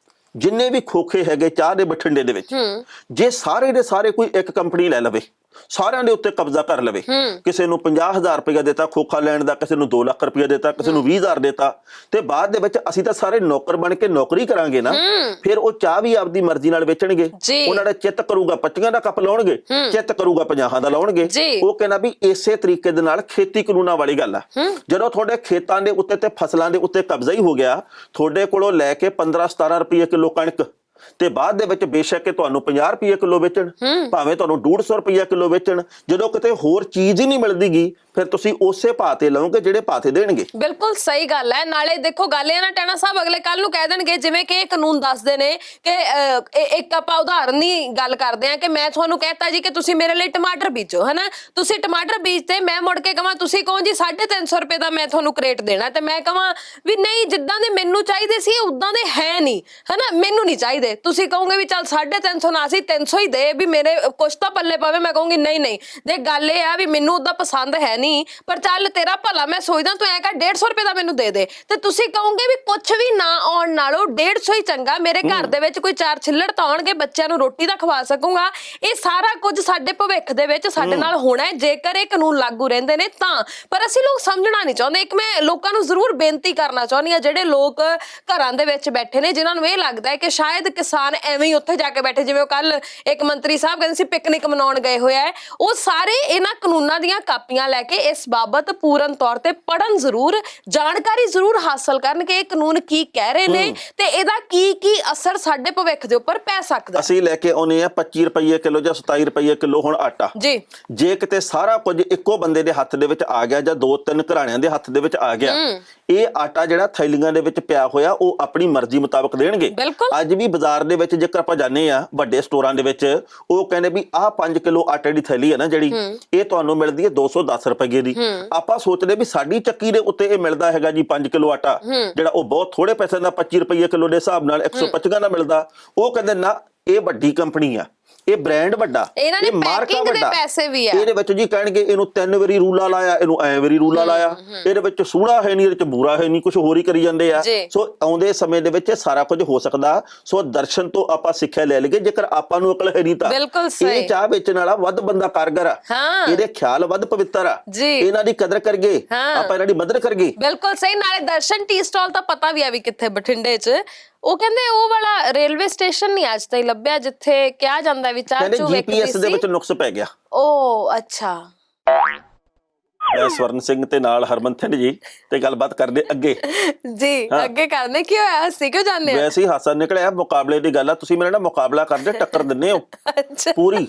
ਜਿੰਨੇ ਵੀ ਖੋਖੇ ਹੈਗੇ ਚਾਹ ਦੇ ਬਠਿੰਡੇ ਦੇ ਵਿੱਚ, ਜੇ ਸਾਰੇ ਦੇ ਸਾਰੇ ਕੋਈ ਇੱਕ ਕੰਪਨੀ ਲੈ ਲਵੇ, ਸਾਰਿਆਂ ਦੇ ਉੱਤੇ ਕਬਜ਼ਾ ਕਰ ਲਵੇ, ਕਿਸੇ ਨੂੰ 50,000 ਰੁਪਇਆ ਦੇਤਾ ਖੋਖਾ ਲੈਣ ਦਾ, ਕਿਸੇ ਨੂੰ 2 ਲੱਖ ਰੁਪਇਆ ਦੇਤਾ, ਕਿਸੇ ਨੂੰ 20,000 ਦੇਤਾ, ਤੇ ਬਾਅਦ ਦੇ ਵਿੱਚ ਅਸੀਂ ਤਾਂ ਸਾਰੇ ਨੌਕਰ ਬਣ ਕੇ ਨੌਕਰੀ ਕਰਾਂਗੇ ਨਾ। ਫਿਰ ਉਹ ਚਾਹ ਵੀ ਆਪਦੀ ਮਰਜ਼ੀ ਨਾਲ ਵੇਚਣਗੇ। ਉਹਨਾਂ ਦਾ ਚਿੱਤ ਕਰੂਗਾ 25 ਦਾ ਕੱਪ ਲਾਉਣਗੇ, ਚਿੱਤ ਕਰੂਗਾ 50 ਦਾ ਲਾਉਣਗੇ। ਉਹ ਕਹਿੰਦਾ ਵੀ ਇਸੇ ਤਰੀਕੇ ਦੇ ਨਾਲ ਖੇਤੀ ਕਾਨੂੰਨਾਂ ਵਾਲੀ ਗੱਲ ਆ। ਜਦੋਂ ਤੁਹਾਡੇ ਖੇਤਾਂ ਦੇ ਉੱਤੇ ਤੇ ਫਸਲਾਂ ਦੇ ਉੱਤੇ ਕਬਜ਼ਾ ਹੀ ਹੋ ਗਿਆ, ਤੁਹਾਡੇ ਕੋਲੋਂ ਲੈ ਕੇ 15-17 ਰੁਪਏ ਕਿਲੋ ਕਣਕ, ਤੇ ਬਾਅਦ ਦੇ ਵਿੱਚ ਬੇਸ਼ੱਕ ਕਿ ਤੁਹਾਨੂੰ 50 ਰੁਪਏ ਕਿਲੋ ਵੇਚਣ, ਭਾਵੇਂ ਤੁਹਾਨੂੰ 150 ਰੁਪਏ ਕਿਲੋ ਵੇਚਣ, ਜਦੋਂ ਕਿਤੇ ਹੋਰ ਚੀਜ਼ ਹੀ ਨਹੀਂ ਮਿਲਦੀਗੀ, ਫਿਰ ਤੁਸੀਂ ਉਸੇ ਭਾਅ ਤੇ ਲਓਗੇ ਜਿਹੜੇ ਭਾਅ ਤੇ ਦੇਣਗੇ। ਬਿਲਕੁਲ ਸਹੀ ਗੱਲ ਹੈ। ਨਾਲੇ ਦੇਖੋ ਗੱਲ ਇਹ ਨਾ, ਟੈਣਾ ਸਾਹਿਬ ਅਗਲੇ ਕੱਲ ਨੂੰ ਕਹਿ ਦੇਣਗੇ, ਜਿਵੇਂ ਕਿ ਇਹ ਕਾਨੂੰਨ ਦੱਸਦੇ ਨੇ ਕਿ ਇੱਕ ਆਪਾਂ ਉਦਾਹਰਨ ਦੀ ਗੱਲ ਕਰਦੇ ਆ ਕਿ ਮੈਂ ਤੁਹਾਨੂੰ ਕਹਿਤਾ ਜੀ ਕਿ ਤੁਸੀਂ ਮੇਰੇ ਲਈ ਟਮਾਟਰ ਬੀਜੋ, ਹਨਾ, ਤੁਸੀਂ ਟਮਾਟਰ ਬੀਜਤੇ, ਮੈਂ ਮੁੜ ਕੇ ਕਹਾਂ, ਤੁਸੀਂ ਕਹੋ ਜੀ 350 ਰੁਪਏ ਦਾ ਮੈਂ ਤੁਹਾਨੂੰ ਕਰੇਟ ਦੇਣਾ, ਤੇ ਮੈਂ ਕਹਾਂ ਵੀ ਨਹੀਂ, ਜਿੱਦਾਂ ਦੇ ਮੈਨੂੰ ਚਾਹੀਦੇ ਸੀ ਉਦਾਂ ਦੇ ਹੈ ਨਹੀਂ, ਹਨਾ, ਮੈਨੂੰ ਨਹੀਂ ਚਾਹੀਦੇ। ਤੁਸੀਂ ਕਹੋਗੇ ਵੀ ਚੱਲ 350 ਨਾ ਸੀ 300 ਹੀ ਦੇ, ਵੀ ਮੇਰੇ ਕੁਛ ਤਾਂ ਪੱਲੇ ਪਵੇ। ਮੈਂ ਕਹੂੰਗੀ ਨਹੀਂ, ਦੇਖ ਗੱਲ ਇਹ ਆ ਵੀ ਮੈਨੂੰ ਉਦਾਂ ਪਸੰਦ ਹੈ ਨਹੀਂ, ਪਰ ਚੱਲ ਤੇਰਾ ਭਲਾ ਮੈਂ ਸੋਚਦਾ, ਤੂੰ ਐ ਕਰ 150 ਰੁਪਏ ਦਾ ਮੈਨੂੰ ਦੇ ਦੇ। ਤੇ ਤੁਸੀਂ ਕਹੋਗੇ ਵੀ ਕੁਛ ਵੀ ਨਾ ਆਉਣ ਨਾਲੋਂ 150 ਹੀ ਚੰਗਾ, ਮੇਰੇ ਘਰ ਦੇ ਵਿੱਚ ਕੋਈ 4 ਛਿੱਲੜ ਤਾਂ ਆਉਣਗੇ, ਬੱਚਿਆਂ ਨੂੰ ਰੋਟੀ ਤਾਂ ਖਵਾ ਸਕੂੰਗਾ। ਇਹ ਸਾਰਾ ਕੁਝ ਸਾਡੇ ਭਵਿੱਖ ਦੇ ਵਿੱਚ ਸਾਡੇ ਨਾਲ ਹੋਣਾ ਹੈ ਜੇਕਰ ਇਹ ਕਾਨੂੰਨ ਲਾਗੂ ਰਹਿੰਦੇ ਨੇ ਤਾਂ। ਪਰ ਅਸੀਂ ਲੋਕ ਸਮਝਣਾ ਨਹੀਂ ਚਾਹੁੰਦੇ। ਇੱਕ ਮੈਂ ਲੋਕਾਂ ਨੂੰ ਜ਼ਰੂਰ ਬੇਨਤੀ ਕਰਨਾ ਚਾਹੁੰਦੀ ਹਾਂ, ਜਿਹੜੇ ਲੋਕ ਘਰਾਂ ਦੇ ਵਿੱਚ ਬੈਠੇ ਨੇ, ਜਿਨ੍ਹਾਂ ਨੂੰ ਇਹ ਲੱਗਦਾ ਹੈ ਕਿ ਸ਼ਾਇਦ ਕਿਸਾਨ ਐਵੇਂ ਹੀ ਉੱਥੇ ਜਾ ਕੇ ਬੈਠੇ, ਜਿਵੇਂ ਉਹ ਕੱਲ ਇੱਕ ਮੰਤਰੀ ਸਾਹਿਬ ਕਹਿੰਦੇ ਸੀ ਪਿਕਨਿਕ ਮਨਾਉਣ ਗਏ ਹੋਇਆ ਹੈ, ਉਹ ਸਾਰੇ ਇਹਨਾਂ ਕਾਨੂੰਨਾਂ ਦੀਆਂ ਕਾਪੀਆਂ ਲੈ ਕੇ ਇਸ ਬਾਬਤ ਪੂਰਨ ਤੌਰ ਤੇ ਪੜਨ ਜ਼ਰੂਰ, ਜਾਣਕਾਰੀ ਜ਼ਰੂਰ ਹਾਸਲ ਕਰਨ ਕਿ ਇਹ ਕਾਨੂੰਨ ਕੀ ਕਹਿ ਰਹੇ ਨੇ ਤੇ ਇਹਦਾ ਕੀ ਅਸਰ ਸਾਡੇ ਭਵਿੱਖ ਦੇ ਉੱਪਰ ਪੈ ਸਕਦਾ। ਅਸੀਂ ਲੈ ਕੇ ਆਉਨੇ ਆ 25 ਰੁਪਏ ਕਿਲੋ ਜਾਂ 27 ਰੁਪਏ ਕਿਲੋ ਹੁਣ ਆਟਾ ਜੀ। ਜੇ ਕਿਤੇ ਸਾਰਾ ਕੁਝ ਇੱਕੋ ਬੰਦੇ ਦੇ ਹੱਥ ਦੇ ਵਿੱਚ ਆ ਗਿਆ ਜਾਂ 2-3 ਘਰਾਣਿਆਂ ਦੇ ਹੱਥ ਦੇ ਵਿੱਚ ਆ ਗਿਆ, ਇਹ ਆਟਾ ਜਿਹੜਾ ਥੈਲੀਆਂ ਦੇ ਵਿੱਚ ਪਿਆ ਹੋਇਆ ਉਹ ਆਪਣੀ ਮਰਜ਼ੀ ਮੁਤਾਬਕ ਦੇਣਗੇ। ਅੱਜ ਵੀ ਬਾਜ਼ਾਰ ਦੇ ਵਿੱਚ ਜੇਕਰ ਆਪਾਂ ਜਾਂਦੇ ਆ ਵੱਡੇ ਸਟੋਰਾਂ ਦੇ ਵਿੱਚ, ਉਹ ਕਹਿੰਦੇ ਵੀ ਆਹ 5 ਕਿਲੋ ਆਟੇ ਦੀ ਥੈਲੀ ਹੈ ਨਾ ਜਿਹੜੀ, ਇਹ ਤੁਹਾਨੂੰ ਮਿਲਦੀ ਹੈ 210 ਰੁਪਏ ਦੀ। ਆਪਾਂ ਸੋਚਦੇ ਵੀ ਸਾਡੀ ਚੱਕੀ ਦੇ ਉੱਤੇ ਇਹ ਮਿਲਦਾ ਹੈਗਾ ਜੀ 5 ਕਿਲੋ ਆਟਾ, ਜਿਹੜਾ ਉਹ ਬਹੁਤ ਥੋੜੇ ਪੈਸੇ ਦਾ 25 ਰੁਪਏ ਕਿਲੋ ਦੇ ਹਿਸਾਬ ਨਾਲ 125 ਦਾ ਮਿਲਦਾ। ਉਹ ਕਹਿੰਦੇ ਨਾ, ਇਹ ਵੱਡੀ ਕੰਪਨੀ ਆ, ਇਹ ਬ੍ਰਾਂਡ ਵੱਡਾ, ਇਹ ਮਾਰਕਾ ਵੱਡਾ, ਇਹਦੇ ਵਿੱਚ ਜੀ ਕਹਿਣਗੇ ਇਹਨੂੰ 3 ਵਾਰੀ ਰੂਲਾ ਲਾਇਆ, ਇਹਨੂੰ ਐ ਵਾਰੀ ਰੂਲਾ ਲਾਇਆ, ਇਹਦੇ ਵਿੱਚ ਸੂੜਾ ਹੈ ਨਹੀਂ, ਇਹਦੇ ਚ ਬੂਰਾ ਹੈ ਨਹੀਂ, ਕੁਝ ਹੋਰ ਹੀ ਕਰੀ ਜਾਂਦੇ ਆ। ਸੋ ਆਉਂਦੇ ਸਮੇਂ ਦੇ ਵਿੱਚ ਸਾਰਾ ਕੁਝ ਹੋ ਸਕਦਾ। ਸੋ ਦਰਸ਼ਨ ਤੋਂ ਆਪਾਂ ਸਿੱਖਿਆ ਲੈ ਲਈਏ, ਜੇਕਰ ਆਪਾਂ ਨੂੰ ਅਕਲ ਹੈ ਨਹੀਂ ਤਾਂ ਇਹ ਚਾਹ ਵੇਚਣ ਵਾਲਾ ਵੱਧ ਬੰਦਾ ਕਾਰਗਰ ਆ, ਇਹਦੇ ਖਿਆਲ ਵੱਧ ਪਵਿੱਤਰ ਆ, ਇਹਨਾਂ ਦੀ ਕਦਰ ਕਰਗੇ, ਆਪਾਂ ਇਹਨਾਂ ਦੀ ਮਦਦ ਕਰਗੇ। ਬਿਲਕੁਲ ਸਹੀ। ਨਾਲੇ ਦਰਸ਼ਨ ਟੀ ਸਟਾਲ ਤਾਂ ਪਤਾ ਵੀ ਆ ਵੀ ਕਿੱਥੇ, ਬਠਿੰਡੇ ਚ। ਉਹ ਕਹਿੰਦੇ ਉਹ ਵਾਲਾ ਰੇਲਵੇ ਸਟੇਸ਼ਨ ਨਹੀਂ ਅੱਜ ਤਾਈਂ ਲੱਭਿਆ ਜਿੱਥੇ ਕਿਹਾ ਜਾਂਦਾ ਵੀ ਚਾਹ ਚੂ ਵੇਚਦੀ ਸੀ। GPS ਦੇ ਵਿੱਚ ਨੁਕਸ ਪੈ ਗਿਆ। ਓ ਅੱਛਾ। ਮੈਂ ਸਵਰਨ ਸਿੰਘ ਤੇ ਨਾਲ ਹਰਮਨਥਨ ਜੀ ਤੇ ਗੱਲਬਾਤ ਕਰਦੇ ਅੱਗੇ ਜੀ। ਅੱਗੇ ਕਰਨੇ ਕੀ ਹੋਇਆ, ਹੱਸੀ ਕਿਉਂ ਜਾਂਦੇ ਆ? ਵੈਸੇ ਹੀ ਹਾਸਾ ਨਿਕਲਿਆ, ਮੁਕਾਬਲੇ ਦੀ ਗੱਲ ਆ। ਤੁਸੀਂ ਮੇਰੇ ਨਾਲ ਮੁਕਾਬਲਾ ਕਰਦੇ, ਟੱਕਰ ਦਿੰਦੇ ਹੋ ਅੱਛਾ, ਪੂਰੀ।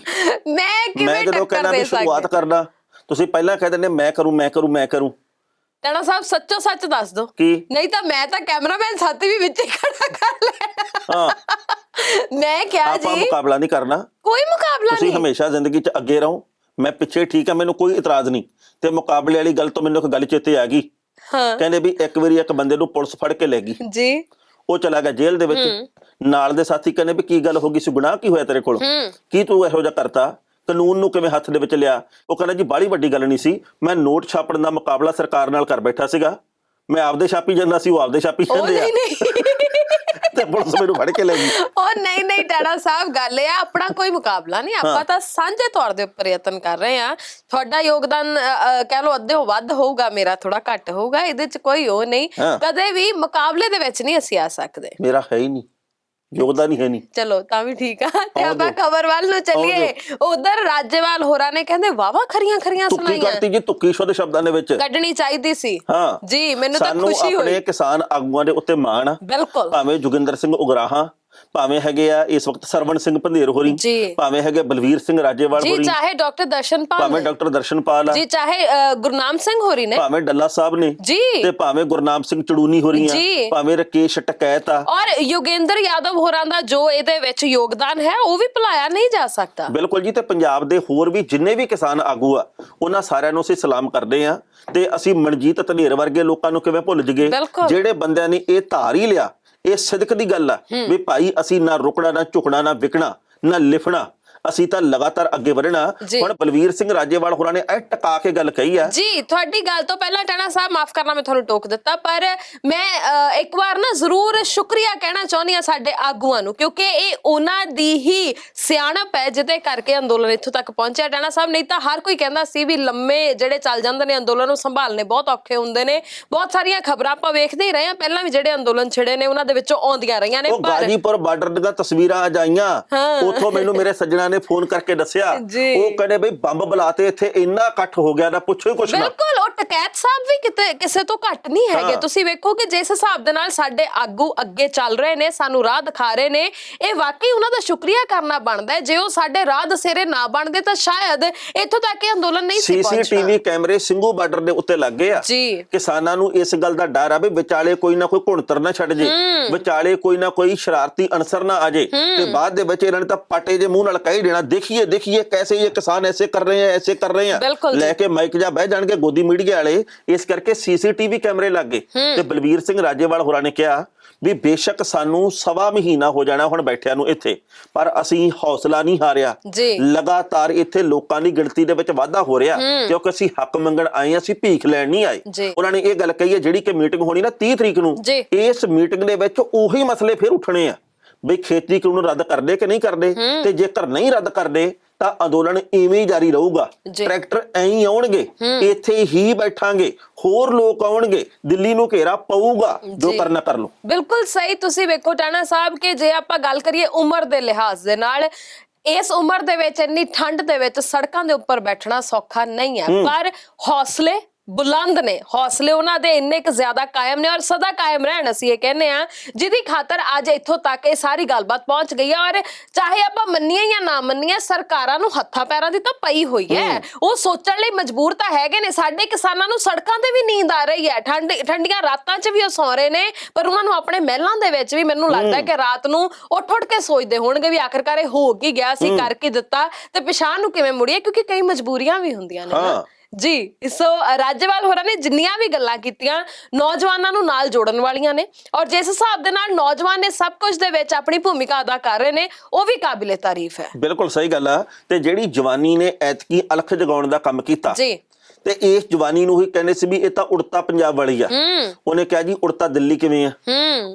ਮੈਂ ਕਿਵੇਂ ਜਦੋਂ ਟੱਕਰ ਕਹਿੰਦਾ ਦੇ ਵੀ ਸ਼ੁਰੂਆਤ ਸਕਦੀ? ਕਰਨਾ, ਤੁਸੀਂ ਪਹਿਲਾਂ ਕਹਿ ਦਿੰਦੇ ਮੈਂ ਕਰੂੰ। ਟਾਣਾ ਸਾਹਿਬ ਸੱਚੋ ਸੱਚ ਦੱਸ ਦੋ, ਕੀ? ਨਹੀਂ ਤਾਂ ਮੈਂ ਤਾਂ ਕੈਮਰਾਮੈਨ ਸਾਥੀ ਵੀ ਵਿੱਚ ਹੀ ਖੜਾ ਕਰ ਲੈਣਾ। ਹਾਂ, ਮੈਂ ਕਿਹਾ ਆਪਾਂ ਜੀ ਮੁਕਾਬਲਾ ਨਹੀਂ ਕਰਨਾ। ਕੋਈ ਮੁਕਾਬਲਾ ਤੁਸੀਂ ਨਹੀਂ। ਹਮੇਸ਼ਾ ਜ਼ਿੰਦਗੀ 'ਚ ਅੱਗੇ ਰਹੋ, ਮੈਂ ਪਿੱਛੇ ਠੀਕ ਆ, ਮੈਨੂੰ ਕੋਈ ਇਤਰਾਜ਼ ਨਹੀਂ। ਤੇ ਮੁਕਾਬਲੇ ਵਾਲੀ ਗੱਲ ਤੋਂ ਮੈਨੂੰ ਇੱਕ ਗੱਲ ਚੇਤੇ ਆ ਗਈ। ਹਾਂ ਕਹਿੰਦੇ ਵੀ ਇੱਕ ਵਾਰੀ ਇੱਕ ਬੰਦੇ ਨੂੰ ਪੁਲਿਸ ਫੜ ਕੇ ਲੈ ਗਈ, ਜੀ। ਉਹ ਚਲਾ ਗਿਆ ਜੇਲ੍ਹ ਦੇ ਵਿੱਚ। ਨਾਲ ਦੇ ਸਾਥੀ ਕਹਿੰਦੇ ਵੀ ਕੀ ਗੱਲ ਹੋ ਗਈ ਸੀ, ਗੁਨਾਹ ਕੀ ਹੋਇਆ ਤੇਰੇ ਕੋਲ, ਕੀ ਤੂੰ ਇਹੋ ਜਿਹਾ ਕਰਤਾ, ਕਾਨੂੰਨ ਨੂੰ ਕਿਵੇਂ ਹੱਥ ਦੇ ਵਿੱਚ ਲਿਆ? ਉਹ ਕਹਿੰਦਾ ਜੀ ਬਾਹਲੀ ਵੱਡੀ ਗੱਲ ਨਹੀਂ ਸੀ, ਮੈਂ ਨੋਟ ਛਾਪਣ ਦਾ ਮੁਕਾਬਲਾ ਸਰਕਾਰ ਨਾਲ ਕਰ ਬੈਠਾ ਸੀਗਾ, ਮੈਂ ਆਪਦੇ ਛਾਪੀ ਜਾਂਦਾ ਸੀ, ਉਹ ਆਪਦੇ ਛਾਪੀ ਉਹ ਜਾਂਦੇ ਆ ਨਹੀਂ ਤੇ ਪੁਲਿਸ ਮੈਨੂੰ ਫੜ ਕੇ ਲੈ ਗਈ। ਉਹ ਨਹੀਂ ਟਾਣਾ ਸਾਹਿਬ, ਗੱਲ ਇਹ ਆ ਆਪਣਾ ਕੋਈ ਮੁਕਾਬਲਾ ਨਹੀਂ, ਆਪਾਂ ਤਾਂ ਸਾਂਝੇ ਤੌਰ ਦੇ ਉੱਪਰ ਯਤਨ ਕਰ ਰਹੇ ਆ। ਤੁਹਾਡਾ ਯੋਗਦਾਨ ਕਹਿ ਲਓ ਅੱਧੇ ਵੱਧ ਹੋਊਗਾ, ਮੇਰਾ ਥੋੜਾ ਘੱਟ ਹੋਊਗਾ, ਇਹਦੇ ਚ ਕੋਈ ਉਹ ਨਹੀਂ। ਕਦੇ ਵੀ ਮੁਕਾਬਲੇ ਦੇ ਵਿੱਚ ਨਹੀਂ ਅਸੀਂ ਆ ਸਕਦੇ। ਮੇਰਾ ਹੈ ਹੀ ਨਹੀਂ, ਯੋਗਦਾਨ ਹੀ ਹੈ ਨਹੀਂ। ਚਲੋ ਤਾਂ ਵੀ ਠੀਕ ਆ, ਤੇ ਆਪਾਂ ਖਬਰ ਵੱਲ ਨੂੰ ਚੱਲੀਏ। ਉਧਰ ਰਾਜੇਵਾਲ ਹੋਰਾਂ ਨੇ ਕਹਿੰਦੇ ਵਾਵਾ ਖਰੀਆਂ ਤੁੱਕੀ ਸੁਣਾਈਆਂ, ਕਰਤੀ ਜੀ, ਤੁੱਕੀ ਸ਼ੁੱਧ ਸ਼ਬਦਾਂ ਦੇ ਵਿੱਚ ਕੱਢਣੀ ਚਾਹੀਦੀ ਸੀ। ਹਾਂ ਜੀ, ਮੈਨੂੰ ਤਾਂ ਸਾਨੂੰ ਖੁਸ਼ੀ ਹੋਈ। ਆਪਣੇ ਕਿਸਾਨ ਆਗੂਆਂ ਦੇ ਉੱਤੇ ਮਾਣ ਆ। ਬਿਲਕੁਲ, ਭਾਵੇਂ ਜੋਗਿੰਦਰ ਸਿੰਘ ਉਗਰਾਹਾਂ, ਭਾਵੇਂ ਹੈਗੇ ਆ ਇਸ ਵਕਤ ਸਰਵਣ ਸਿੰਘ ਭੰਦੇਰ ਹੋਰੀ, ਜੀ। ਭਾਵੇਂ ਹੈਗੇ ਬਲਵੀਰ ਸਿੰਘ ਰਾਜੇਵਾਲ ਜੀ, ਹੋਰੀ, ਚਾਹੇ ਡਾਕਟਰ ਦਰਸ਼ਨਪਾਲ ਭਾਵੇਂ ਡਾਕਟਰ ਦਰਸ਼ਨਪਾਲ ਆ, ਜੀ, ਚਾਹੇ ਗੁਰਨਾਮ ਸਿੰਘ ਹੋਰੀ ਨੇ, ਭਾਵੇਂ ਡੱਲਾ ਸਾਹਿਬ ਨੇ, ਜੀ, ਤੇ ਭਾਵੇਂ ਗੁਰਨਾਮ ਸਿੰਘ ਚੜੂਨੀ ਹੋਰੀ ਆ, ਜੀ। ਭਾਵੇਂ ਰਕੇਸ਼ ਟਕੈਤ ਆ। ਔਰ ਯੋਗੇਂਦਰ ਯਾਦਵ ਹੋਰਾਂ ਦਾ ਜੋ ਇਹਦੇ ਵਿੱਚ ਯੋਗਦਾਨ ਹੈ ਉਹ ਵੀ ਭੁਲਾਇਆ ਨਹੀਂ ਜਾ ਸਕਦਾ। ਬਿਲਕੁਲ ਜੀ। ਤੇ ਪੰਜਾਬ ਦੇ ਹੋਰ ਵੀ ਜਿੰਨੇ ਵੀ ਕਿਸਾਨ ਆਗੂ ਆ, ਉਹਨਾਂ ਸਾਰਿਆਂ ਨੂੰ ਅਸੀਂ ਸਲਾਮ ਕਰਦੇ ਆ। ਤੇ ਅਸੀਂ ਮਨਜੀਤ ਧਨੇਰ ਵਰਗੇ ਲੋਕਾਂ ਨੂੰ ਕਿਵੇਂ ਭੁੱਲ ਜਗੇ, ਜਿਹੜੇ ਬੰਦਿਆਂ ਨੇ ਇਹ ਧਾਰ ਹੀ ਲਿਆ। ਇਹ ਸਿਦਕ ਦੀ ਗੱਲ ਆ ਵੀ ਭਾਈ ਅਸੀਂ ਨਾ ਰੁਕਣਾ, ਨਾ ਝੁਕਣਾ, ਨਾ ਵਿਕਣਾ, ਨਾ ਲਿਫਣਾ, ਅਸੀਂ ਤਾਂ ਲਗਾਤਾਰ ਅੱਗੇ ਵਧਣਾ। ਹੁਣ ਬਲਵੀਰ ਸਿੰਘ ਰਾਜੇਵਾਲ ਹੋਰਾਂ ਨੇ ਇਹ ਟਕਾ ਕੇ ਗੱਲ ਕਹੀ ਆ। ਜੀ, ਤੁਹਾਡੀ ਗੱਲ ਤੋਂ ਪਹਿਲਾਂ ਟਾਣਾ ਸਾਹਿਬ ਮਾਫ ਕਰਨਾ, ਮੈਂ ਤੁਹਾਨੂੰ ਟੋਕ ਦਿੱਤਾ, ਪਰ ਮੈਂ ਇੱਕ ਵਾਰ ਨਾ ਜ਼ਰੂਰ ਸ਼ੁਕਰੀਆ ਕਹਿਣਾ ਚਾਹੁੰਦੀ ਆ ਸਾਡੇ ਆਗੂਆਂ ਨੂੰ, ਕਿਉਂਕਿ ਇਹ ਉਹਨਾਂ ਦੀ ਹੀ ਸਿਆਣਪ ਹੈ ਜਿਹਦੇ ਕਰਕੇ ਅੰਦੋਲਨ ਇੱਥੋਂ ਤੱਕ ਪਹੁੰਚਿਆ। ਟਾਣਾ ਸਾਹਿਬ, ਨਹੀਂ ਤਾਂ ਹਰ ਕੋਈ ਕਹਿੰਦਾ ਸੀ ਵੀ ਲੰਮੇ ਜਿਹੜੇ ਚੱਲ ਜਾਂਦੇ ਨੇ ਅੰਦੋਲਨ ਨੂੰ ਸੰਭਾਲਣੇ ਬਹੁਤ ਔਖੇ ਹੁੰਦੇ ਨੇ। ਬਹੁਤ ਸਾਰੀਆਂ ਖਬਰਾਂ ਆਪਾਂ ਵੇਖਦੇ ਹੀ ਰਹੇ ਆ, ਪਹਿਲਾਂ ਵੀ ਜਿਹੜੇ ਅੰਦੋਲਨ ਛਿੜੇ ਨੇ ਉਹਨਾਂ ਦੇ ਵਿੱਚੋਂ ਆਉਂਦੀਆਂ ਰਹੀਆਂ ਨੇ। ਗਾਜੀਪੁਰ ਬਾਰਡਰ ਦੀਆਂ ਤਸਵੀਰਾਂ ਆ ਜਾਈਆਂ, ਉੱਥੋਂ ਮੈਨੂੰ ਮੇਰੇ ਸੱਜਣਾ ਨੇ ਫੋਨ ਕਰਕੇ ਦੱਸਿਆ, ਉਹ ਕਹਿੰਦੇ ਬਈ ਬੰਬ ਬੁਲਾਤੇ, ਇੱਥੇ ਇੰਨਾ ਇਕੱਠ ਹੋ ਗਿਆ ਨਾ ਪੁੱਛੋ ਹੀ ਕੁਛ ਨਾ। ਬਿਲਕੁਲ, ਉਹ ਟਕੈਤ ਸਾਹਿਬ ਵੀ ਕਿਤੇ ਕਿਸੇ ਤੋਂ ਘੱਟ ਨਹੀਂ ਹੈਗੇ। ਤੁਸੀਂ ਵੇਖੋ ਕਿ ਜਿਸ ਹਿਸਾਬ ਦੇ ਨਾਲ ਸਾਡੇ ਆਗੂ ਅੱਗੇ ਚੱਲ ਰਹੇ ਨੇ, ਸਾਨੂੰ ਰਾਹ ਦਿਖਾ ਰਹੇ ਨੇ, ਇਹ ਵਾਕਈ ਉਹਨਾਂ ਦਾ ਸ਼ੁਕਰੀਆ ਕਰਨਾ ਬਣਦਾ ਹੈ। ਜੇ ਉਹ ਸਾਡੇ ਰਾਹ ਦਸੇਰੇ ਨਾ ਬਣਦੇ ਤਾਂ ਸ਼ਾਇਦ ਇੱਥੋਂ ਤੱਕ ਇਹ ਅੰਦੋਲਨ ਨਹੀਂ ਸੀ ਪਹੁੰਚਣਾ। ਸੀਸੀਟੀਵੀ ਕੈਮਰੇ ਸਿੰਘੂ ਬਾਰਡਰ ਦੇ ਉੱਤੇ ਲੱਗ ਗਏ ਆ। ਕਿਸਾਨਾਂ ਨੂੰ ਇਸ ਗੱਲ ਦਾ ਡਰ ਆ ਵੀ ਵਿਚਾਲੇ ਕੋਈ ਨਾ ਕੋਈ ਘੁਣਤਰ ਨਾ ਛੱਡ ਜੇ, ਵਿਚਾਲੇ ਕੋਈ ਨਾ ਕੋਈ ਸ਼ਰਾਰਤੀ ਅਨਸਰ ਨਾ ਆ ਜੇ, ਤੇ ਬਾਅਦ ਦੇ ਵਿੱਚ ਇਹਨਾਂ ਨੇ ਤਾਂ ਪਾਟੇ ਦੇ ਮੂੰਹ ਨਾਲ ਕਹਿ ਦੇਣਾ, ਦੇਖੀਏ कैसे ये किसान ऐसे कर रहे हैं, ऐसे कर रहे हैं, लेके माइक जा बह जाणगे गोदी मीडिया वाले। इस करके सीसीटीवी कैमरे लग गए। ते बलवीर सिंह राजेवाल होरां ने कहा भी बेशक सानू 1.25 महीना हो जाना हुण बैठिया नूं इत्थे, पर असीं हौसला नहीं हारिया। लगातार इत्थे लोकां दी गिणती दे विच वाधा हो रिहा, क्योंकि असीं हक मंगण आए, असीं भीख लैण नहीं आए। उन्हां ने इह गल कही है जिहड़ी कि मीटिंग होनी ना 30 तरीक नूं, इस मीटिंग दे विच ओही मसले फिर उठणे आ बई खेती कानून रद्द कर दे कि नहीं कर दे, ते जेकर नहीं रद्द कर दे ਤਾਂ ਅੰਦੋਲਨ ਇਵੇਂ ਹੀ ਜਾਰੀ ਰਹੂਗਾ। ਟਰੈਕਟਰ ਐਂ ਹੀ ਆਉਣਗੇ, ਇੱਥੇ ਹੀ ਬੈਠਾਂਗੇ, ਹੋਰ ਲੋਕ ਆਉਣਗੇ, ਦਿੱਲੀ ਨੂੰ ਘੇਰਾ ਪਊਗਾ, ਜੋ ਕਰਨਾ ਕਰ ਲਓ। ਬਿਲਕੁਲ ਸਹੀ। ਤੁਸੀਂ ਵੇਖੋ ਟਾਣਾ ਸਾਹਿਬ ਕਿ ਜੇ ਆਪਾਂ ਗੱਲ ਕਰੀਏ ਉਮਰ ਦੇ ਲਿਹਾਜ਼ ਦੇ ਨਾਲ, ਇਸ ਉਮਰ ਦੇ ਵਿੱਚ ਇੰਨੀ ਠੰਡ ਦੇ ਵਿੱਚ ਸੜਕਾਂ ਦੇ ਉੱਪਰ ਬੈਠਣਾ ਸੌਖਾ ਨਹੀਂ ਹੈ, ਪਰ ਹੌਸਲੇ ਬੁਲੰਦ ਨੇ, ਹੌਸਲੇ ਉਹਨਾਂ ਦੇ ਇੰਨੇ ਕੁ ਜ਼ਿਆਦਾ ਕਾਇਮ ਨੇ ਔਰ ਸਦਾ ਕਾਇਮ ਰਹਿਣ, ਅਸੀਂ ਇਹ ਕਹਿੰਦੇ ਆ, ਜਿਹਦੀ ਖਾਤਰ ਅੱਜ ਇੱਥੋਂ ਤੱਕ ਇਹ ਸਾਰੀ ਗੱਲਬਾਤ ਪਹੁੰਚ ਗਈ ਹੈ। ਔਰ ਚਾਹੇ ਆਪਾਂ ਮੰਨੀਏ ਜਾਂ ਨਾ ਮੰਨੀਏ, ਸਰਕਾਰਾਂ ਨੂੰ ਹੱਥਾਂ ਪੈਰਾਂ ਦੀ ਤਾਂ ਪਈ ਹੋਈ ਹੈ, ਉਹ ਸੋਚਣ ਲਈ ਮਜਬੂਰ ਤਾਂ ਹੈਗੇ ਨੇ। ਸਾਡੇ ਕਿਸਾਨਾਂ ਨੂੰ ਸੜਕਾਂ ਤੇ ਵੀ ਨੀਂਦ ਆ ਰਹੀ ਹੈ, ਠੰਡੀਆਂ ਰਾਤਾਂ 'ਚ ਵੀ ਉਹ ਸੌਂ ਰਹੇ ਨੇ, ਪਰ ਉਹਨਾਂ ਨੂੰ ਆਪਣੇ ਮਹਿਲਾਂ ਦੇ ਵਿੱਚ ਵੀ ਮੈਨੂੰ ਲੱਗਦਾ ਕਿ ਰਾਤ ਨੂੰ ਉੱਠ ਕੇ ਸੋਚਦੇ ਹੋਣਗੇ ਵੀ ਆਖਰਕਾਰ ਇਹ ਹੋ ਕੀ ਗਿਆ, ਅਸੀਂ ਕਰ ਕੀ ਦਿੱਤਾ, ਤੇ ਪਿਛਾਂਹ ਨੂੰ ਕਿਵੇਂ ਮੁੜੀਏ, ਕਿਉਂਕਿ ਕਈ ਮਜਬੂਰੀਆਂ ਵੀ ਹੁੰਦੀਆਂ ਨੇ ਨਾ। ਜੀ, ਸੋ ਰਾਜੇਵਾਲ ਹੋਰਾਂ ਨੇ ਜਿੰਨੀਆਂ ਵੀ ਗੱਲਾਂ ਕੀਤੀਆਂ ਨੌਜਵਾਨਾਂ ਨੂੰ ਨਾਲ ਜੋੜਨ ਵਾਲੀਆਂ ਨੇ, ਔਰ ਜਿਸ ਹਿਸਾਬ ਦੇ ਨਾਲ ਨੌਜਵਾਨ ਨੇ ਸਭ ਕੁਝ ਦੇ ਵਿੱਚ ਆਪਣੀ ਭੂਮਿਕਾ ਅਦਾ ਕਰ ਰਹੇ ਨੇ, ਉਹ ਵੀ ਕਾਬਿਲੇ ਤਾਰੀਫ ਹੈ। ਬਿਲਕੁਲ ਸਹੀ ਗੱਲ ਆ। ਤੇ ਜਿਹੜੀ ਜਵਾਨੀ ਨੇ ਐਤਕੀ ਅਲਖ ਜਗਾਉਣ ਦਾ ਕੰਮ ਕੀਤਾ ਜੀ, ਤੇ ਇਸ ਜਵਾਨੀ ਨੂੰ ਹੀ ਕਹਿੰਦੇ ਸੀ ਵੀ ਇਹ ਤਾਂ ਉੜਤਾ ਪੰਜਾਬ ਵਾਲੀ ਆ। ਉਹਨੇ ਕਿਹਾ ਜੀ ਉੜਤਾ ਦਿੱਲੀ ਕਿਵੇਂ ਆ?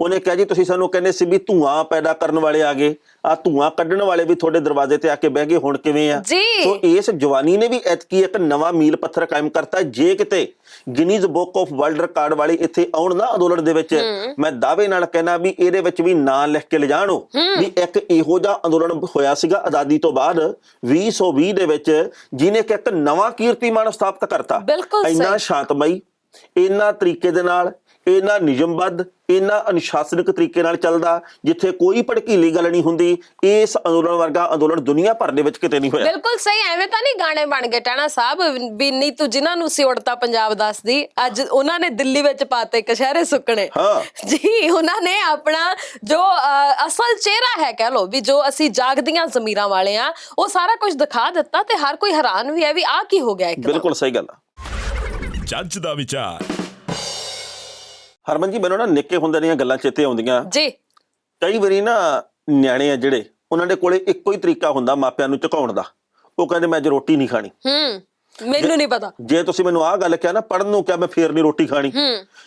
ਉਹਨੇ ਕਿਹਾ ਜੀ ਤੁਸੀਂ ਸਾਨੂੰ ਕਹਿੰਦੇ ਸੀ ਵੀ ਧੂਆਂ ਪੈਦਾ ਕਰਨ ਵਾਲੇ ਆ ਗਏ, ਆ ਧੂਆਂ ਕੱਢਣ ਵਾਲੇ ਵੀ ਤੁਹਾਡੇ ਦਰਵਾਜ਼ੇ ਤੇ ਆ ਕੇ ਬਹਿ ਗਏ, ਹੁਣ ਕਿਵੇਂ ਆ? ਸੋ ਇਸ ਜਵਾਨੀ ਨੇ ਵੀ ਐਤਕੀ ਇੱਕ ਨਵਾਂ ਮੀਲ ਪੱਥਰ ਕਾਇਮ ਕਰਤਾ। ਜੇ ਕਿਤੇ Guinness book of world record ਵਾਲੇ ਇੱਥੇ ਆਉਣ ਨਾ ਅੰਦੋਲਨ ਦੇ ਵਿੱਚ, ਮੈਂ ਦਾਅਵੇ ਨਾਲ ਕਹਿਣਾ ਵੀ ਇਹਦੇ ਵਿੱਚ ਵੀ ਨਾਂ ਲਿਖ ਕੇ ਲਿਜਾਣ ਵੀ ਇੱਕ ਇਹੋ ਜਿਹਾ ਅੰਦੋਲਨ ਹੋਇਆ ਸੀਗਾ ਆਜ਼ਾਦੀ ਤੋਂ ਬਾਅਦ 2020 ਦੇ ਵਿੱਚ, ਜਿਹਨੇ ਕਿ ਇੱਕ ਨਵਾਂ ਕੀਰਤੀਮਾਨ ਸਥਾਪਿਤ ਕਰਤਾ। ਬਿਲਕੁਲ ਇੰਨਾ ਸ਼ਾਂਤਮਈ, ਇੰਨਾ ਤਰੀਕੇ ਦੇ ਨਾਲ, ਇੰਨਾ ਨਿਯਮਬੱਧ, ਇੰਨਾ ਅਨੁਸ਼ਾਸਨਿਕ ਤਰੀਕੇ ਨਾਲ ਚੱਲਦਾ, ਜਿੱਥੇ ਕੋਈ ਭੜਕੀਲੀ ਗੱਲ ਨਹੀਂ ਹੁੰਦੀ। ਇਸ ਅੰਦੋਲਨ ਵਰਗਾ ਅੰਦੋਲਨ ਦੁਨੀਆ ਭਰ ਦੇ ਵਿੱਚ ਕਿਤੇ ਨਹੀਂ ਹੋਇਆ। ਬਿਲਕੁਲ ਸਹੀ। ਐਵੇਂ ਤਾਂ ਨਹੀਂ ਗਾਣੇ ਬਣ ਗਏ ਟਾਣਾ ਸਾਹਿਬ ਵੀ ਨਹੀਂ ਤੂੰ ਜਿਨ੍ਹਾਂ ਨੂੰ ਸੀ ਉੜਤਾ ਪੰਜਾਬ ਦੱਸਦੀ, ਅੱਜ ਉਹਨਾਂ ਨੇ ਦਿੱਲੀ ਵਿੱਚ ਪਾਤੇ ਕਸ਼ਹਿਰੇ ਸੁੱਕਣੇ। ਜੀ ਉਹਨਾਂ ਨੇ ਆਪਣਾ ਜੋ ਅਸਲ ਚਿਹਰਾ ਹੈ ਕਹਿ ਲੋ ਵੀ ਜੋ ਅਸੀਂ ਜਾਗਦੀਆਂ ਜ਼ਮੀਰਾਂ ਵਾਲੇ ਆ, ਉਹ ਸਾਰਾ ਕੁਝ ਦਿਖਾ ਦਿੱਤਾ ਤੇ ਹਰ ਕੋਈ ਹੈਰਾਨ ਵੀ ਹੈ ਵੀ ਆਹ ਕੀ ਹੋ ਗਿਆ ਇੱਕਦਮ। ਬਿਲਕੁਲ ਸਹੀ ਗੱਲ ਆ। ਜੱਜ ਦਾ ਵਿਚਾਰ। ਹਰਮਨ ਜੀ, ਮੈਨੂੰ ਨਾ ਨਿੱਕੇ ਹੁੰਦੇ ਦੀਆਂ ਗੱਲਾਂ ਚੇਤੇ ਆਉਂਦੀਆਂ ਜੀ। ਕਈ ਵਾਰੀ ਨਾ ਨਿਆਣੇ ਆ ਜਿਹੜੇ, ਉਹਨਾਂ ਦੇ ਕੋਲੇ ਇੱਕੋ ਹੀ ਤਰੀਕਾ ਹੁੰਦਾ ਮਾਪਿਆਂ ਨੂੰ ਝੁਕਾਉਣ ਦਾ। ਉਹ ਕਹਿੰਦੇ ਮੈਂ ਅੱਜ ਰੋਟੀ ਨਹੀਂ ਖਾਣੀ। ਮੈਨੂੰ ਨਹੀਂ ਪਤਾ। ਜੇ ਤੁਸੀਂ ਮੈਨੂੰ ਆਹ ਗੱਲ ਕਿਹਾ ਨਾ, ਪੜਨ ਨੂੰ ਕਿਹਾ, ਮੈਂ ਫੇਰ ਨਹੀਂ ਰੋਟੀ ਖਾਣੀ।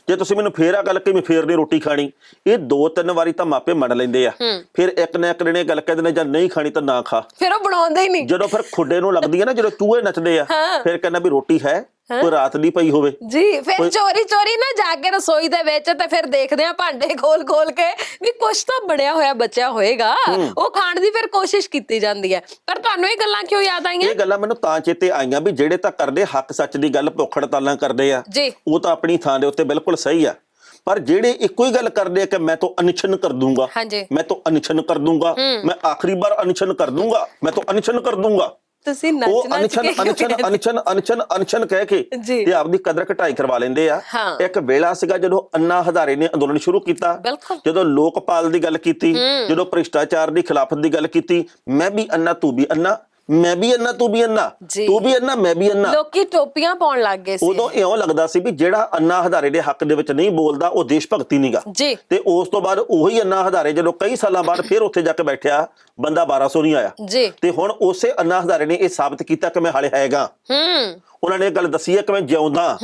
ਜੇ ਤੁਸੀਂ ਮੈਨੂੰ ਫੇਰ ਆਹ ਗੱਲ ਕਹੀ, ਮੈਂ ਫੇਰ ਨਹੀਂ ਰੋਟੀ ਖਾਣੀ। ਇਹ 2-3 ਵਾਰੀ ਤਾਂ ਮਾਪੇ ਮੰਨ ਲੈਂਦੇ ਆ, ਫਿਰ ਇੱਕ ਨਾ ਇੱਕ ਦਿਨ ਇਹ ਗੱਲ ਕਹਿੰਦੇ ਨੇ, ਜਾਂ ਨਹੀਂ ਖਾਣੀ ਤਾਂ ਨਾ ਖਾ। ਫਿਰ ਉਹ ਬਣਾਉਂਦੇ ਹੀ ਨਹੀਂ। ਜਦੋਂ ਫਿਰ ਖੁੱਡੇ ਨੂੰ ਲੱਗਦੀ ਹੈ ਨਾ, ਜਦੋਂ ਚੂਹੇ ਨੱਚਦੇ ਆ, ਫਿਰ ਕਹਿੰਦਾ ਵੀ ਰੋਟੀ ਹੈ, ਕੋਈ ਰਾਤ ਦੀ ਪਈ ਹੋਵੇ। ਜੀ ਫਿਰ ਚੋਰੀ ਚੋਰੀ ਨਾ ਜਾ ਕੇ ਰਸੋਈ ਦੇ ਵਿੱਚ ਤੇ ਫਿਰ ਦੇਖਦੇ ਆ ਭਾਂਡੇ ਖੋਲ ਖੋਲ ਕੇ ਵੀ ਕੁਛ ਤਾਂ ਬਣਿਆ ਹੋਇਆ ਬਚਿਆ ਹੋਏਗਾ, ਉਹ ਖਾਣ ਦੀ ਫਿਰ ਕੋਸ਼ਿਸ਼ ਕੀਤੀ ਜਾਂਦੀ ਹੈ। ਪਰ ਤੁਹਾਨੂੰ ਇਹ ਗੱਲਾਂ ਕਿਉਂ ਯਾਦ ਆਈਆਂ? ਇਹ ਗੱਲਾਂ ਮੈਨੂੰ ਤਾਂ ਚੇਤੇ ਆਈਆਂ ਵੀ ਜਿਹੜੇ ਤਾਂ ਕਰਦੇ ਹੱਕ ਸੱਚ ਦੀ ਗੱਲ, ਭੁੱਖ ਹੜਤਾਲਾਂ ਕਰਦੇ ਆ, ਉਹ ਤਾਂ ਆਪਣੀ ਥਾਂ ਦੇ ਉੱਤੇ ਬਿਲਕੁਲ ਸਹੀ ਆ। ਪਰ ਜਿਹੜੇ ਇੱਕੋ ਹੀ ਗੱਲ ਕਰਦੇ ਆ ਕਿ ਮੈਂ ਤਾਂ ਅਨਸ਼ਨ ਕਰ ਦੂੰਗਾ, ਮੈਂ ਤਾਂ ਅਨਸ਼ਨ ਕਰ ਦੂੰਗਾ, ਮੈਂ ਆਖਰੀ ਵਾਰ ਅਨਸ਼ਨ ਕਰ ਦੂੰਗਾ, ਮੈਂ ਤਾਂ ਅਨਸ਼ਨ ਕਰ ਦੂੰਗਾ, ਤੁਸੀਂ ਉਹ ਅਨਸ਼ਨ ਕਹਿ ਕੇ ਤੇ ਆਪਦੀ ਕਦਰ ਘਟਾਈ ਕਰਵਾ ਲੈਂਦੇ ਆ। ਇੱਕ ਵੇਲਾ ਸੀਗਾ ਜਦੋਂ ਅੰਨਾ ਹਜ਼ਾਰੇ ਨੇ ਅੰਦੋਲਨ ਸ਼ੁਰੂ ਕੀਤਾ, ਜਦੋਂ ਲੋਕਪਾਲ ਦੀ ਗੱਲ ਕੀਤੀ, ਜਦੋਂ ਭ੍ਰਿਸ਼ਟਾਚਾਰ ਦੀ ਖਿਲਾਫਤ ਦੀ ਗੱਲ ਕੀਤੀ, ਮੈਂ ਵੀ ਅੰਨਾ ਤੂੰ ਵੀ ਅੰਨਾ, ਮੈਂ ਵੀ ਅੰਨਾ ਤੂੰ ਵੀ ਅੰਨਾ, ਤੂੰ ਵੀ ਅੰਨਾ ਮੈਂ ਵੀ ਅੰਨਾ। ਲੋਕੀ ਟੋਪੀਆਂ ਪਾਉਣ ਲੱਗ ਗਏ ਸੀ। ਉਦੋਂ ਇਉਂ ਲੱਗਦਾ ਸੀ ਵੀ ਜਿਹੜਾ ਅੰਨਾ ਹਜ਼ਾਰੇ ਦੇ ਹੱਕ ਦੇ ਵਿੱਚ ਨਹੀਂ ਬੋਲਦਾ ਉਹ ਦੇਸ਼ ਭਗਤੀ ਨਹੀਂਗਾ। ਤੇ ਉਸ ਤੋਂ ਬਾਅਦ ਉਹੀ ਅੰਨਾ ਹਜ਼ਾਰੇ ਜਦੋਂ ਕਈ ਸਾਲਾਂ ਬਾਅਦ ਫਿਰ ਉੱਥੇ ਜਾ ਕੇ ਬੈਠਿਆ, ਬੰਦਾ 1200 ਨਹੀਂ ਆਇਆ। ਤੇ ਹੁਣ ਉਸੇ ਅੰਨਾ ਹਜ਼ਾਰੇ ਨੇ ਇਹ ਸਾਬਤ ਕੀਤਾ ਕਿ ਮੈਂ ਹਾਲੇ ਹੈਗਾ। ਉਹਨਾਂ ਨੇ ਇਹ ਗੱਲ ਦੱਸੀ ਹੈ ਕਿ ਮੈਂ ਜਿਉਂਦਾ,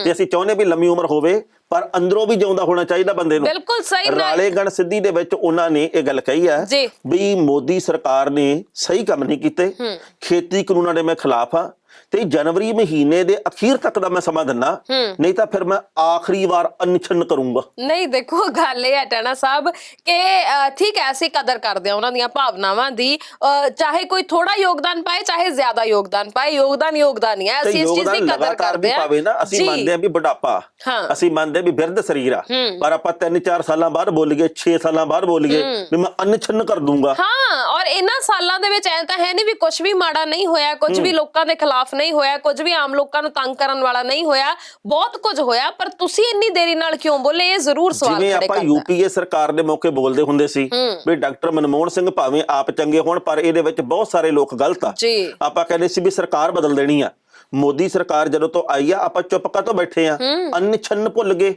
ਤੇ ਅਸੀਂ ਚਾਹੁੰਦੇ ਵੀ ਲੰਮੀ ਉਮਰ ਹੋਵੇ, ਪਰ ਅੰਦਰੋਂ ਵੀ ਜਿਉਂਦਾ ਹੋਣਾ ਚਾਹੀਦਾ ਬੰਦੇ ਨੂੰ। ਬਿਲਕੁਲ ਸਹੀ। ਰਾਲੇਗੜ੍ਹ ਸਿੱਧੀ ਦੇ ਵਿੱਚ ਉਹਨਾਂ ਨੇ ਇਹ ਗੱਲ ਕਹੀ ਹੈ ਵੀ ਮੋਦੀ ਸਰਕਾਰ ਨੇ ਸਹੀ ਕੰਮ ਨਹੀਂ ਕੀਤੇ, ਖੇਤੀ ਕਾਨੂੰਨਾਂ ਦੇ ਮੈਂ ਖਿਲਾਫ ਆ, ਤੇ ਜਨਵਰੀ ਮਹੀਨੇ ਦੇ ਅਖੀਰ ਤੱਕ ਦਾ ਮੈਂ ਸਮਾਂ ਦਿੰਦਾ, ਨਹੀਂ ਤਾਂ ਫਿਰ ਮੈਂ ਆਖਰੀ ਵਾਰ ਅਨਸ਼ਨ ਕਰੂੰਗਾ। ਨਹੀਂ ਦੇਖੋ ਗੱਲ ਇਹ ਹੈ ਟਾਣਾ ਸਾਹਿਬ ਕਿ ਠੀਕ ਹੈ ਅਸੀਂ ਕਦਰ ਕਰਦੇ ਹਾਂ ਉਹਨਾਂ ਦੀਆਂ ਭਾਵਨਾਵਾਂ ਦੀ, ਚਾਹੇ ਕੋਈ ਥੋੜਾ ਯੋਗਦਾਨ ਪਾਏ ਚਾਹੇ ਜ਼ਿਆਦਾ ਯੋਗਦਾਨ ਪਾਏ, ਯੋਗਦਾਨ ਹੀ ਹੈ, ਅਸੀਂ ਇਸ ਚੀਜ਼ ਦੀ ਕਦਰ ਕਰਦੇ ਹਾਂ। ਭਾਵੇਂ ਨਾ ਅਸੀਂ ਮੰਨਦੇ ਆ ਵੀ ਬੁਢਾਪਾ, ਅਸੀਂ ਮੰਨਦੇ ਵੀ ਬਿਰਧ ਸਰੀਰ ਆ, ਪਰ ਆਪਾਂ 3-4 ਸਾਲਾਂ ਬਾਅਦ ਬੋਲੀਏ, 6 ਸਾਲਾਂ ਬਾਅਦ ਬੋਲੀਏ ਵੀ ਮੈਂ ਅਨਸ਼ਨ ਕਰ ਦੂੰਗਾ। ਔਰ ਇਹਨਾਂ ਸਾਲਾਂ ਦੇ ਵਿੱਚ ਐ ਤਾਂ ਹੈ ਨਹੀਂ ਵੀ ਕੁਝ ਵੀ ਮਾੜਾ ਨਹੀਂ ਹੋਇਆ, ਕੁਝ ਵੀ ਲੋਕਾਂ ਦੇ ਖਿਲਾਫ ਨਹੀਂ ਹੋਇਆ, ਕੁਝ ਵੀ ਆਮ ਲੋਕਾਂ ਨੂੰ ਤੰਗ ਕਰਨ ਵਾਲਾ ਨਹੀਂ ਹੋਇਆ, ਬਹੁਤ ਕੁਝ ਹੋਇਆ, ਪਰ ਤੁਸੀਂ ਇੰਨੀ ਦੇਰੀ ਨਾਲ ਕਿਉਂ ਬੋਲੇ? ਇਹ ਜ਼ਰੂਰ ਸਵਾਲ ਖੜੇ ਕਰਦਾ। ਜਿਵੇਂ ਆਪਾਂ ਯੂਪੀਏ ਸਰਕਾਰ ਦੇ ਮੌਕੇ ਬੋਲਦੇ ਹੁੰਦੇ ਸੀ ਵੀ ਡਾਕਟਰ ਮਨਮੋਹਨ ਸਿੰਘ ਭਾਵੇਂ ਆਪ ਚੰਗੇ ਹੋਣ, ਪਰ ਇਹਦੇ ਵਿੱਚ ਬਹੁਤ ਸਾਰੇ ਲੋਕ ਗਲਤ ਆ। ਆਪਾਂ ਕਹਿੰਦੇ ਸੀ ਵੀ ਸਰਕਾਰ ਬਦਲ ਦੇਣੀ ਆ। ਮੋਦੀ ਸਰਕਾਰ ਜਦੋਂ ਤੋਂ ਆਈ ਆ, ਆਪਾਂ ਚੁੱਪ ਕਾਹਤੋਂ ਬੈਠੇ ਆ? ਅਨਸ਼ਨ ਭੁੱਲ ਗਏ।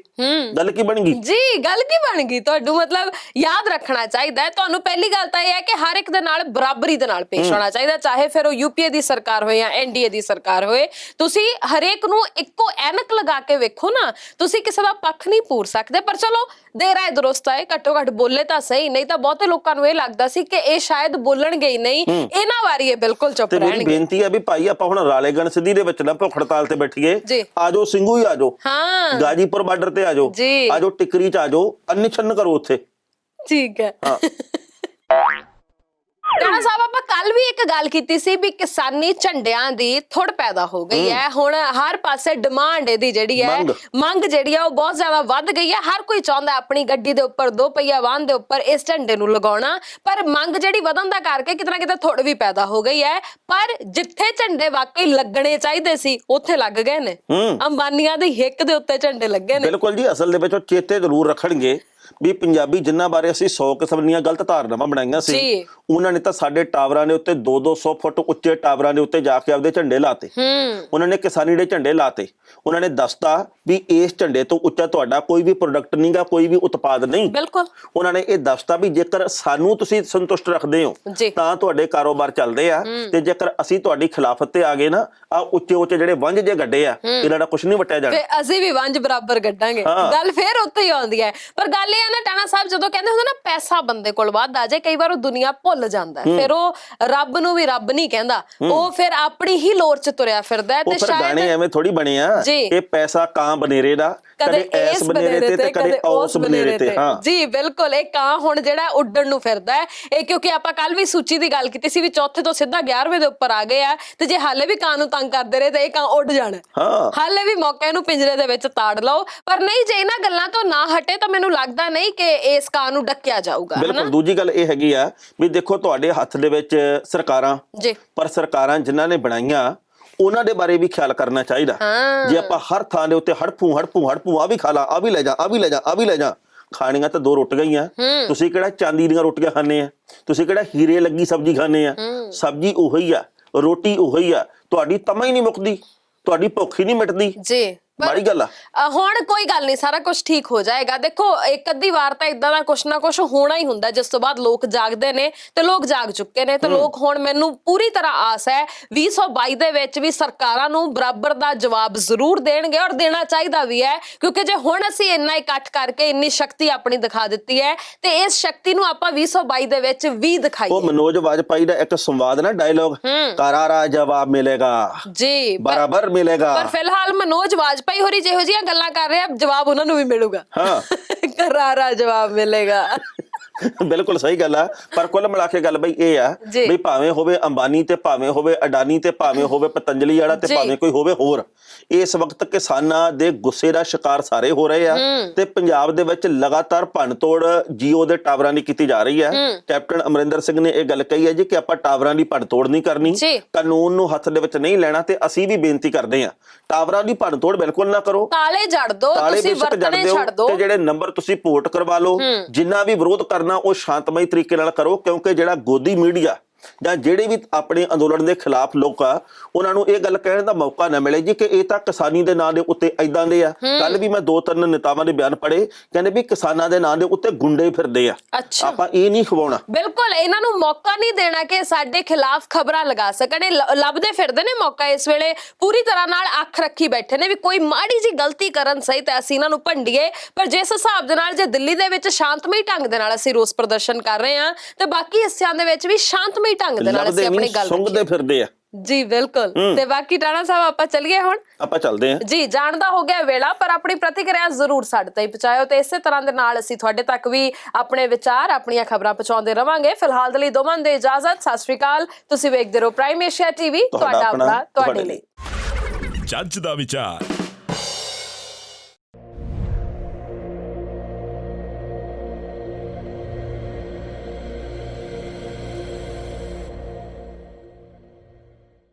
ਗੱਲ ਕੀ ਬਣ ਗਈ ਜੀ? ਗੱਲ ਕੀ ਬਣ ਗਈ? ਤੁਹਾਨੂੰ ਮਤਲਬ ਯਾਦ ਰੱਖਣਾ ਚਾਹੀਦਾ ਹੈ। ਤੁਹਾਨੂੰ ਪਹਿਲੀ ਗੱਲ ਤਾਂ ਇਹ ਹੈ ਕਿ ਹਰ ਇੱਕ ਦੇ ਨਾਲ ਬਰਾਬਰੀ ਦੇ ਨਾਲ ਪੇਸ਼ ਆਉਣਾ ਚਾਹੀਦਾ, ਚਾਹੇ ਫਿਰ ਉਹ ਯੂਪੀਏ ਦੀ ਸਰਕਾਰ ਹੋਏ ਜਾਂ ਐਨਡੀਏ ਦੀ ਸਰਕਾਰ ਹੋਏ। ਤੁਸੀਂ ਹਰੇਕ ਨੂੰ ਇੱਕੋ ਐਨਕ ਲਗਾ ਕੇ ਵੇਖੋ ਨਾ, ਤੁਸੀਂ ਕਿਸੇ ਦਾ ਪੱਖ ਨਹੀਂ ਪੂਰ ਸਕਦੇ। ਪਰ ਚਲੋ ਦੇਰ ਆਏ ਦੁਰਸਤ ਆਏ, ਘੱਟੋ ਘੱਟ ਬੋਲੇ ਤਾਂ ਸਹੀ, ਨਹੀਂ ਤਾਂ ਬਹੁਤੇ ਲੋਕਾਂ ਨੂੰ ਇਹ ਲੱਗਦਾ ਸੀ ਕਿ ਇਹ ਸ਼ਾਇਦ ਬੋਲਣਗੇ ਹੀ ਨਹੀਂ, ਇਹਨਾਂ ਵਾਰੀ ਇਹ ਬਿਲਕੁਲ ਚੁੱਪ ਰਹਿਣਗੇ। ਮੇਰੀ ਬੇਨਤੀ ਹੈ ਵੀ ਭਾਈ ਆਪਾਂ ਹੁਣ ਰਾਲੇਗੜ੍ਹ ਸਿੱਧੀ ਦੇ ਵਿੱਚ ਨਾ ਭੁੱਖ ਹੜਤਾਲ ਤੇ ਬੈਠੀਏ, ਆਜੋ ਸਿੰਘੂ ਹੀ ਆਜੋ, ਗਾਜੀਪੁਰ ਬਾਰਡਰ ਤੇ ਆਜੋ, ਆਜੋ ਟਿਕਰੀ ਚ ਆਜੋ, ਅਨਸ਼ਨ ਕਰੋ ਉੱਥੇ। ਠੀਕ ਹੈ ਟਾਣਾ ਸਾਹਿਬ, ਆਪਾਂ ਕੱਲ ਵੀ ਇੱਕ ਗੱਲ ਕੀਤੀ ਸੀ ਵੀ ਕਿਸਾਨੀ ਝੰਡਿਆਂ ਦੀ ਥੁੜ ਪੈਦਾ ਹੋ ਗਈ ਹੈ। ਹੁਣ ਹਰ ਪਾਸੇ ਡਿਮਾਂਡ ਇਹਦੀ ਜਿਹੜੀ ਹੈ, ਮੰਗ ਜਿਹੜੀ ਆ ਉਹ ਬਹੁਤ ਜ਼ਿਆਦਾ ਵੱਧ ਗਈ ਹੈ। ਹਰ ਕੋਈ ਚਾਹੁੰਦਾ ਆਪਣੀ ਗੱਡੀ ਦੇ ਉੱਪਰ, 2 ਪਹੀਆ ਵਾਹਨ ਦੇ ਉੱਪਰ ਇਸ ਝੰਡੇ ਨੂੰ ਲਗਾਉਣਾ, ਪਰ ਮੰਗ ਜਿਹੜੀ ਵਧਣ ਦਾ ਕਰਕੇ ਕਿਤੇ ਨਾ ਕਿਤੇ ਥੁੜ ਵੀ ਪੈਦਾ ਹੋ ਗਈ ਹੈ। ਪਰ ਜਿੱਥੇ ਝੰਡੇ ਵਾਕਈ ਲੱਗਣੇ ਚਾਹੀਦੇ ਸੀ ਉੱਥੇ ਲੱਗ ਗਏ ਨੇ, ਅੰਬਾਨੀਆਂ ਦੀ ਹਿੱਕ ਦੇ ਉੱਤੇ ਝੰਡੇ ਲੱਗੇ ਨੇ। ਬਿਲਕੁਲ ਜੀ, ਅਸਲ ਦੇ ਵਿੱਚ ਉਹ ਚੇਤੇ ਜ਼ਰੂਰ ਰੱਖਣਗੇ ਵੀ ਪੰਜਾਬੀ ਜਿਨ੍ਹਾਂ ਬਾਰੇ ਅਸੀਂ 100 ਕਿਸਮ ਦੀਆਂ ਗਲਤ ਧਾਰਨਾਵਾਂ ਬਣਾਈਆਂ ਸੀ, ਉਹਨਾਂ ਨੇ ਤਾਂ ਸਾਡੇ ਟਾਵਰਾਂ ਦੇ ਉੱਤੇ 200 ਫੁੱਟ ਉੱਚੇ ਟਾਵਰਾਂ ਦੇ ਉੱਤੇ ਜਾ ਕੇ ਆਪਦੇ ਝੰਡੇ ਲਾਤੇ। ਉਹਨਾਂ ਨੇ ਕਿਸਾਨੀ ਦੇ ਝੰਡੇ ਲਾਤੇ। ਉਹਨਾਂ ਨੇ ਦੱਸਤਾ ਵੀ ਇਸ ਝੰਡੇ ਤੋਂ ਉੱਚਾ ਤੁਹਾਡਾ ਕੋਈ ਵੀ ਪ੍ਰੋਡਕਟ ਨਹੀਂਗਾ, ਕੋਈ ਵੀ ਉਤਪਾਦ ਨਹੀਂ। ਬਿਲਕੁਲ ਉਹਨਾਂ ਨੇ ਇਹ ਦੱਸਤਾ ਵੀ ਜੇਕਰ ਸਾਨੂੰ ਤੁਸੀਂ ਸੰਤੁਸ਼ਟ ਰੱਖਦੇ ਹੋ ਤਾਂ ਤੁਹਾਡੇ ਕਾਰੋਬਾਰ ਚੱਲਦੇ ਆ, ਤੇ ਜੇਕਰ ਅਸੀਂ ਤੁਹਾਡੀ ਖਿਲਾਫਤ ਤੇ ਆ ਗਏ ਨਾ, ਆ ਉੱਚੇ ਉੱਚੇ ਜਿਹੜੇ ਵੰਝ ਜੇ ਗੱਡੇ ਆ, ਇਹਨਾਂ ਦਾ ਕੁਝ ਨਹੀਂ ਵਟਿਆ ਜਾਣਾ, ਅਸੀਂ ਵੀ ਵੰਝ ਬਰਾਬਰ ਗੱਡਾਂਗੇ। ਗੱਲ ਫੇਰ ਉੱਥੇ ਹੀ ਆਉਂਦੀ ਹੈ। ਪਰ ਗੱਲ ਨਾਲੇ ਆ ਨਾ ਟਾਣਾ ਸਾਹਿਬ ਜਦੋਂ ਕਹਿੰਦੇ ਹੁੰਦੇ ਨਾ ਪੈਸਾ ਬੰਦੇ ਕੋਲ ਵੱਧ ਆ ਜਾਏ, ਕਈ ਵਾਰ ਉਹ ਦੁਨੀਆ ਭੁੱਲ ਜਾਂਦਾ ਫਿਰ ਉਹ ਰੱਬ ਨੂੰ ਵੀ ਰੱਬ ਨਹੀਂ ਕਹਿੰਦਾ, ਉਹ ਫਿਰ ਆਪਣੀ ਹੀ ਲੋਰ ਚ ਤੁਰਿਆ ਫਿਰਦਾ। ਤੇ ਸ਼ਾਇਦ ਗਾਣੇ ਐਵੇਂ ਥੋੜੀ ਬਣੇ ਆ, ਇਹ ਪੈਸਾ ਕਾਂ ਬਨੇਰੇ ਦਾ, ਕਦੇ ਇਸ ਬਨੇਰੇ ਤੇ ਕਦੇ ਉਸ ਬਨੇਰੇ ਤੇ। ਹਾਂ ਜੀ ਬਿਲਕੁਲ, ਇਹ ਕਾਂ ਹੁਣ ਜਿਹੜਾ ਉੱਡਣ ਨੂੰ ਫਿਰਦਾ ਹੈ ਇਹ, ਕਿਉਂਕਿ ਆਪਾਂ ਕੱਲ ਵੀ ਸੂਚੀ ਦੀ ਗੱਲ ਕੀਤੀ ਸੀ ਵੀ ਚੌਥੇ ਤੋਂ ਸਿੱਧਾ 11ਵੇਂ ਦੇ ਉੱਪਰ ਆ ਗਏ ਆ, ਤੇ ਜੇ ਹਾਲੇ ਵੀ ਕਾਂ ਨੂੰ ਤੰਗ ਕਰਦੇ ਰਹੇ ਤਾਂ ਇਹ ਕਾਂ ਉੱਡ ਜਾਣਾ। ਹਾਲੇ ਵੀ ਮੌਕੇ ਨੂੰ ਪਿੰਜਰੇ ਦੇ ਵਿੱਚ ਤਾੜ ਲਓ, ਪਰ ਨਹੀਂ ਜੇ ਇਹਨਾਂ ਗੱਲਾਂ ਤੋਂ ਨਾ ਹਟੇ ਤਾਂ ਮੈਨੂੰ ਲੱਗਦਾ ਨਹੀਂ ਕਿ ਇਸ ਕਾਂ ਨੂੰ ਡੱਕਿਆ ਜਾਊਗਾ। ਬਿਲਕੁਲ। ਦੂਜੀ ਗੱਲ ਇਹ ਹੈਗੀ ਆ ਵੀ ਦੇਖੋ ਤੁਹਾਡੇ ਹੱਥ ਦੇ ਵਿੱਚ ਸਰਕਾਰਾਂ ਜੀ, ਪਰ ਸਰਕਾਰਾਂ ਜਿਨ੍ਹਾਂ ਨੇ ਬਣਾਈਆਂ ਉਹਨਾਂ ਦੇ ਬਾਰੇ ਵੀ ਖਿਆਲ ਕਰਨਾ ਚਾਹੀਦਾ। ਜੇ ਆਪਾਂ ਹਰ ਥਾਂ ਦੇ ਉੱਤੇ ਹੜਪੂ ਆ ਵੀ ਖਾ ਲਾ, ਆ ਵੀ ਲੈ ਜਾ, ਆ ਵੀ ਲੈ ਜਾ, ਆ ਵੀ ਲੈ ਜਾ, ਖਾਣੀਆਂ ਤਾਂ ਦੋ ਰੋਟੀਆਂ ਹੀ ਆ। ਤੁਸੀਂ ਕਿਹੜਾ ਚਾਂਦੀ ਦੀਆਂ ਰੋਟੀਆਂ ਖਾਣੇ ਆ, ਤੁਸੀਂ ਕਿਹੜਾ ਹੀਰੇ ਲੱਗੀ ਸਬਜ਼ੀ ਖਾਣੇ ਆ? ਸਬਜ਼ੀ ਉਹੀ ਆ, ਰੋਟੀ ਉਹੀ ਆ, ਤੁਹਾਡੀ ਤਮਾ ਹੀ ਨਹੀਂ ਮੁੱਕਦੀ, ਤੁਹਾਡੀ ਭੁੱਖ ਹੀ ਨਹੀਂ ਮਿਟਦੀ ਜੀ। ਮਾੜੀ ਗੱਲ ਆ। ਹੁਣ ਕੋਈ ਗੱਲ ਨਹੀਂ, ਸਾਰਾ ਕੁਝ ਠੀਕ ਹੋ ਜਾਏਗਾ। ਦੇਖੋ ਇੱਕ ਅੱਧੀ ਵਾਰ ਤਾਂ ਇਦਾਂ ਦਾ ਕੁਛ ਨਾ ਕੁਛ ਹੋਣਾ ਹੀ ਹੁੰਦਾ, ਜਿਸ ਤੋਂ ਬਾਅਦ ਲੋਕ ਜਾਗਦੇ ਨੇ, ਤੇ ਲੋਕ ਜਾਗ ਚੁੱਕੇ ਨੇ। ਤੇ ਲੋਕ ਹੁਣ, ਮੈਨੂੰ ਪੂਰੀ ਤਰ੍ਹਾਂ ਆਸ ਹੈ 2022 ਦੇ ਵਿੱਚ ਵੀ ਸਰਕਾਰਾਂ ਨੂੰ ਬਰਾਬਰ ਦਾ ਜਵਾਬ ਜ਼ਰੂਰ ਦੇਣਗੇ, ਔਰ ਦੇਣਾ ਚਾਹੀਦਾ ਵੀ ਹੈ, ਕਿਉਂਕਿ ਜੇ ਹੁਣ ਅਸੀਂ ਇੰਨਾ ਇਕੱਠ ਕਰਕੇ ਇੰਨੀ ਸ਼ਕਤੀ ਆਪਣੀ ਦਿਖਾ ਦਿੱਤੀ ਹੈ, ਤੇ ਇਸ ਸ਼ਕਤੀ ਨੂੰ ਆਪਾਂ 2022 ਦੇ ਵਿੱਚ ਵੀ ਦਿਖਾਈਏ। ਉਹ ਮਨੋਜ ਵਾਜਪਾਈ ਦਾ ਇੱਕ ਸੰਵਾਦ ਨਾ ਡਾਇਲੌਗ, ਕਰਾਰਾ ਜਵਾਬ ਮਿਲੇਗਾ ਜੀ, ਬਰਾਬਰ ਮਿਲੇਗਾ। ਪਰ ਫਿਲਹਾਲ ਮਨੋਜ ਭਾਈ ਹੋਰੀ ਜਿਹੋ ਜਿਹੀਆਂ ਗੱਲਾਂ ਕਰ ਰਹੇ ਆ, ਜਵਾਬ ਉਹਨਾਂ ਨੂੰ ਵੀ ਮਿਲੂਗਾ। ਕਰਾਰਾ ਜਵਾਬ ਮਿਲੇਗਾ। ਬਿਲਕੁਲ ਸਹੀ ਗੱਲ ਆ। ਪਰ ਕੁੱਲ ਮਿਲਾ ਕੇ ਗੱਲ ਬਈ ਇਹ ਆ ਵੀ ਭਾਵੇਂ ਹੋਵੇ ਅੰਬਾਨੀ ਤੇ ਭਾਵੇਂ ਹੋਵੇ ਅਡਾਨੀ ਤੇ ਭਾਵੇਂ ਹੋਵੇ ਪਤੰਜਲੀ ਵਾਲਾ ਤੇ ਭਾਵੇਂ ਕੋਈ ਹੋਵੇ ਹੋਰ, ਇਸ ਵਕਤ ਕਿਸਾਨਾਂ ਦੇ ਗੁੱਸੇ ਦਾ ਸ਼ਿਕਾਰ ਸਾਰੇ ਹੋ ਰਹੇ ਆ। ਤੇ ਪੰਜਾਬ ਦੇ ਵਿੱਚ ਲਗਾਤਾਰ ਭੰਨਤੋੜ ਜੀਓ ਦੇ ਟਾਵਰਾਂ ਦੀ ਕੀਤੀ ਜਾ ਰਹੀ ਹੈ। ਕੈਪਟਨ ਅਮਰਿੰਦਰ ਸਿੰਘ ਨੇ ਇਹ ਗੱਲ ਕਹੀ ਹੈ ਜੀ ਕਿ ਆਪਾਂ ਟਾਵਰਾਂ ਦੀ ਭੰਨਤੋੜ ਨਹੀਂ ਕਰਨੀ, ਕਾਨੂੰਨ ਨੂੰ ਹੱਥ ਦੇ ਵਿੱਚ ਨਹੀਂ ਲੈਣਾ, ਤੇ ਅਸੀਂ ਵੀ ਬੇਨਤੀ ਕਰਦੇ ਹਾਂ ਟਾਵਰਾਂ ਦੀ ਭੰਨਤੋੜ ਬਿਲਕੁਲ ਨਾ ਕਰੋ, ਤਾਲੇ ਜੜ ਦਿਓ, ਤੁਸੀਂ ਵਰਤਣੇ ਛੱਡ ਦਿਓ, ਤੇ ਜਿਹੜੇ ਨੰਬਰ ਤੁਸੀਂ ਪੋਰਟ ਕਰਵਾ ਲਓ, ਜਿੰਨਾ ਵੀ ਵਿਰੋਧ ਕਰਨਾ ਉਹ ਸ਼ਾਂਤਮਈ ਤਰੀਕੇ ਨਾਲ ਕਰੋ। ਕਿਉਂਕਿ ਜਿਹੜਾ ਗੋਦੀ ਮੀਡੀਆ ਜਾਂ ਜਿਹੜੇ ਵੀ ਆਪਣੇ ਅੰਦੋਲਨ ਦੇ ਖਿਲਾਫ ਲੋਕ ਆ, ਉਹਨਾਂ ਨੂੰ ਇਹ ਗੱਲ ਕਹਿਣ ਦਾ ਮੌਕਾ ਨਾ ਮਿਲੇ ਜੀ ਕਿ ਇਹ ਤਾਂ ਕਿਸਾਨੀ ਦੇ ਨਾਂ ਦੇ ਉੱਤੇ ਏਦਾਂ ਦੇ ਆ। ਕੱਲ ਵੀ ਮੈਂ 2-3 ਨੇਤਾਵਾਂ ਦੇ ਬਿਆਨ ਪੜ੍ਹੇ, ਕਹਿੰਦੇ ਵੀ ਕਿਸਾਨਾਂ ਦੇ ਨਾਂ ਦੇ ਉੱਤੇ ਗੁੰਡੇ ਫਿਰਦੇ ਆ। ਆਪਾਂ ਇਹ ਨਹੀਂ ਖਵਾਉਣਾ, ਬਿਲਕੁਲ ਇਹਨਾਂ ਨੂੰ ਮੌਕਾ ਨਹੀਂ ਦੇਣਾ ਕਿ ਸਾਡੇ ਖਿਲਾਫ ਖਬਰਾਂ ਲਗਾ ਸਕਣ। ਇਹ ਲੱਭਦੇ ਫਿਰਦੇ ਨੇ ਮੌਕਾ, ਇਸ ਵੇਲੇ ਪੂਰੀ ਤਰ੍ਹਾਂ ਨਾਲ ਅੱਖ ਰੱਖੀ ਬੈਠੇ ਨੇ ਵੀ ਕੋਈ ਮਾੜੀ ਜੀ ਗਲਤੀ ਕਰਨ ਸਹੀ ਤਾਂ ਅਸੀਂ ਇਹਨਾਂ ਨੂੰ ਭੰਡੀਏ। ਪਰ ਜਿਸ ਹਿਸਾਬ ਦੇ ਨਾਲ ਜੇ ਦਿੱਲੀ ਦੇ ਵਿੱਚ ਸ਼ਾਂਤਮਈ ਢੰਗ ਦੇ ਨਾਲ ਅਸੀਂ ਰੋਸ ਪ੍ਰਦਰਸ਼ਨ ਕਰ ਰਹੇ ਹਾਂ, ਤੇ ਬਾਕੀ ਹਿੱਸਿਆਂ ਦੇ ਵਿੱਚ ਵੀ ਸ਼ਾਂਤਮਈ ਢੰਗ ਦੇ ਨਾਲ ਅਸੀਂ ਆਪਣੀ ਗੱਲ ਸੁੰਘਦੇ ਫਿਰਦੇ ਆ ਜੀ। ਬਿਲਕੁਲ। ਤੇ ਬਾਕੀ ਟਾਣਾ ਸਾਹਿਬ ਆਪਾਂ ਚੱਲੀਏ, ਹੁਣ ਆਪਾਂ ਚੱਲਦੇ ਹਾਂ ਜੀ। ਜਾਣਦਾ ਹੋ ਗਿਆ ਵੇਲਾ, ਪਰ ਆਪਣੀ ਪ੍ਰਤੀਕਿਰਿਆ ਜ਼ਰੂਰ ਸਾਡੇ ਤਾਈਂ ਪਹੁੰਚਾਇਓ, ਤੇ ਇਸੇ ਤਰ੍ਹਾਂ ਦੇ ਨਾਲ ਅਸੀਂ ਤੁਹਾਡੇ ਤੱਕ ਵੀ ਆਪਣੇ ਵਿਚਾਰ, ਆਪਣੀਆਂ ਖਬਰਾਂ ਪਹੁੰਚਾਉਂਦੇ ਰਵਾਂਗੇ। ਫਿਲਹਾਲ ਦੇ ਲਈ ਦੋਵਾਂ ਦੇ ਇਜਾਜ਼ਤ, ਸਤਿ ਸ਼੍ਰੀ ਅਕਾਲ। ਤੁਸੀਂ ਵੇਖਦੇ ਰਹੋ ਪ੍ਰਾਈਮ ਏਸ਼ੀਆ ਟੀਵੀ, ਤੁਹਾਡਾ ਆਪਣਾ ਤੁਹਾਡੇ ਲਈ। ਜੱਜ ਦਾ ਵਿਚਾਰ।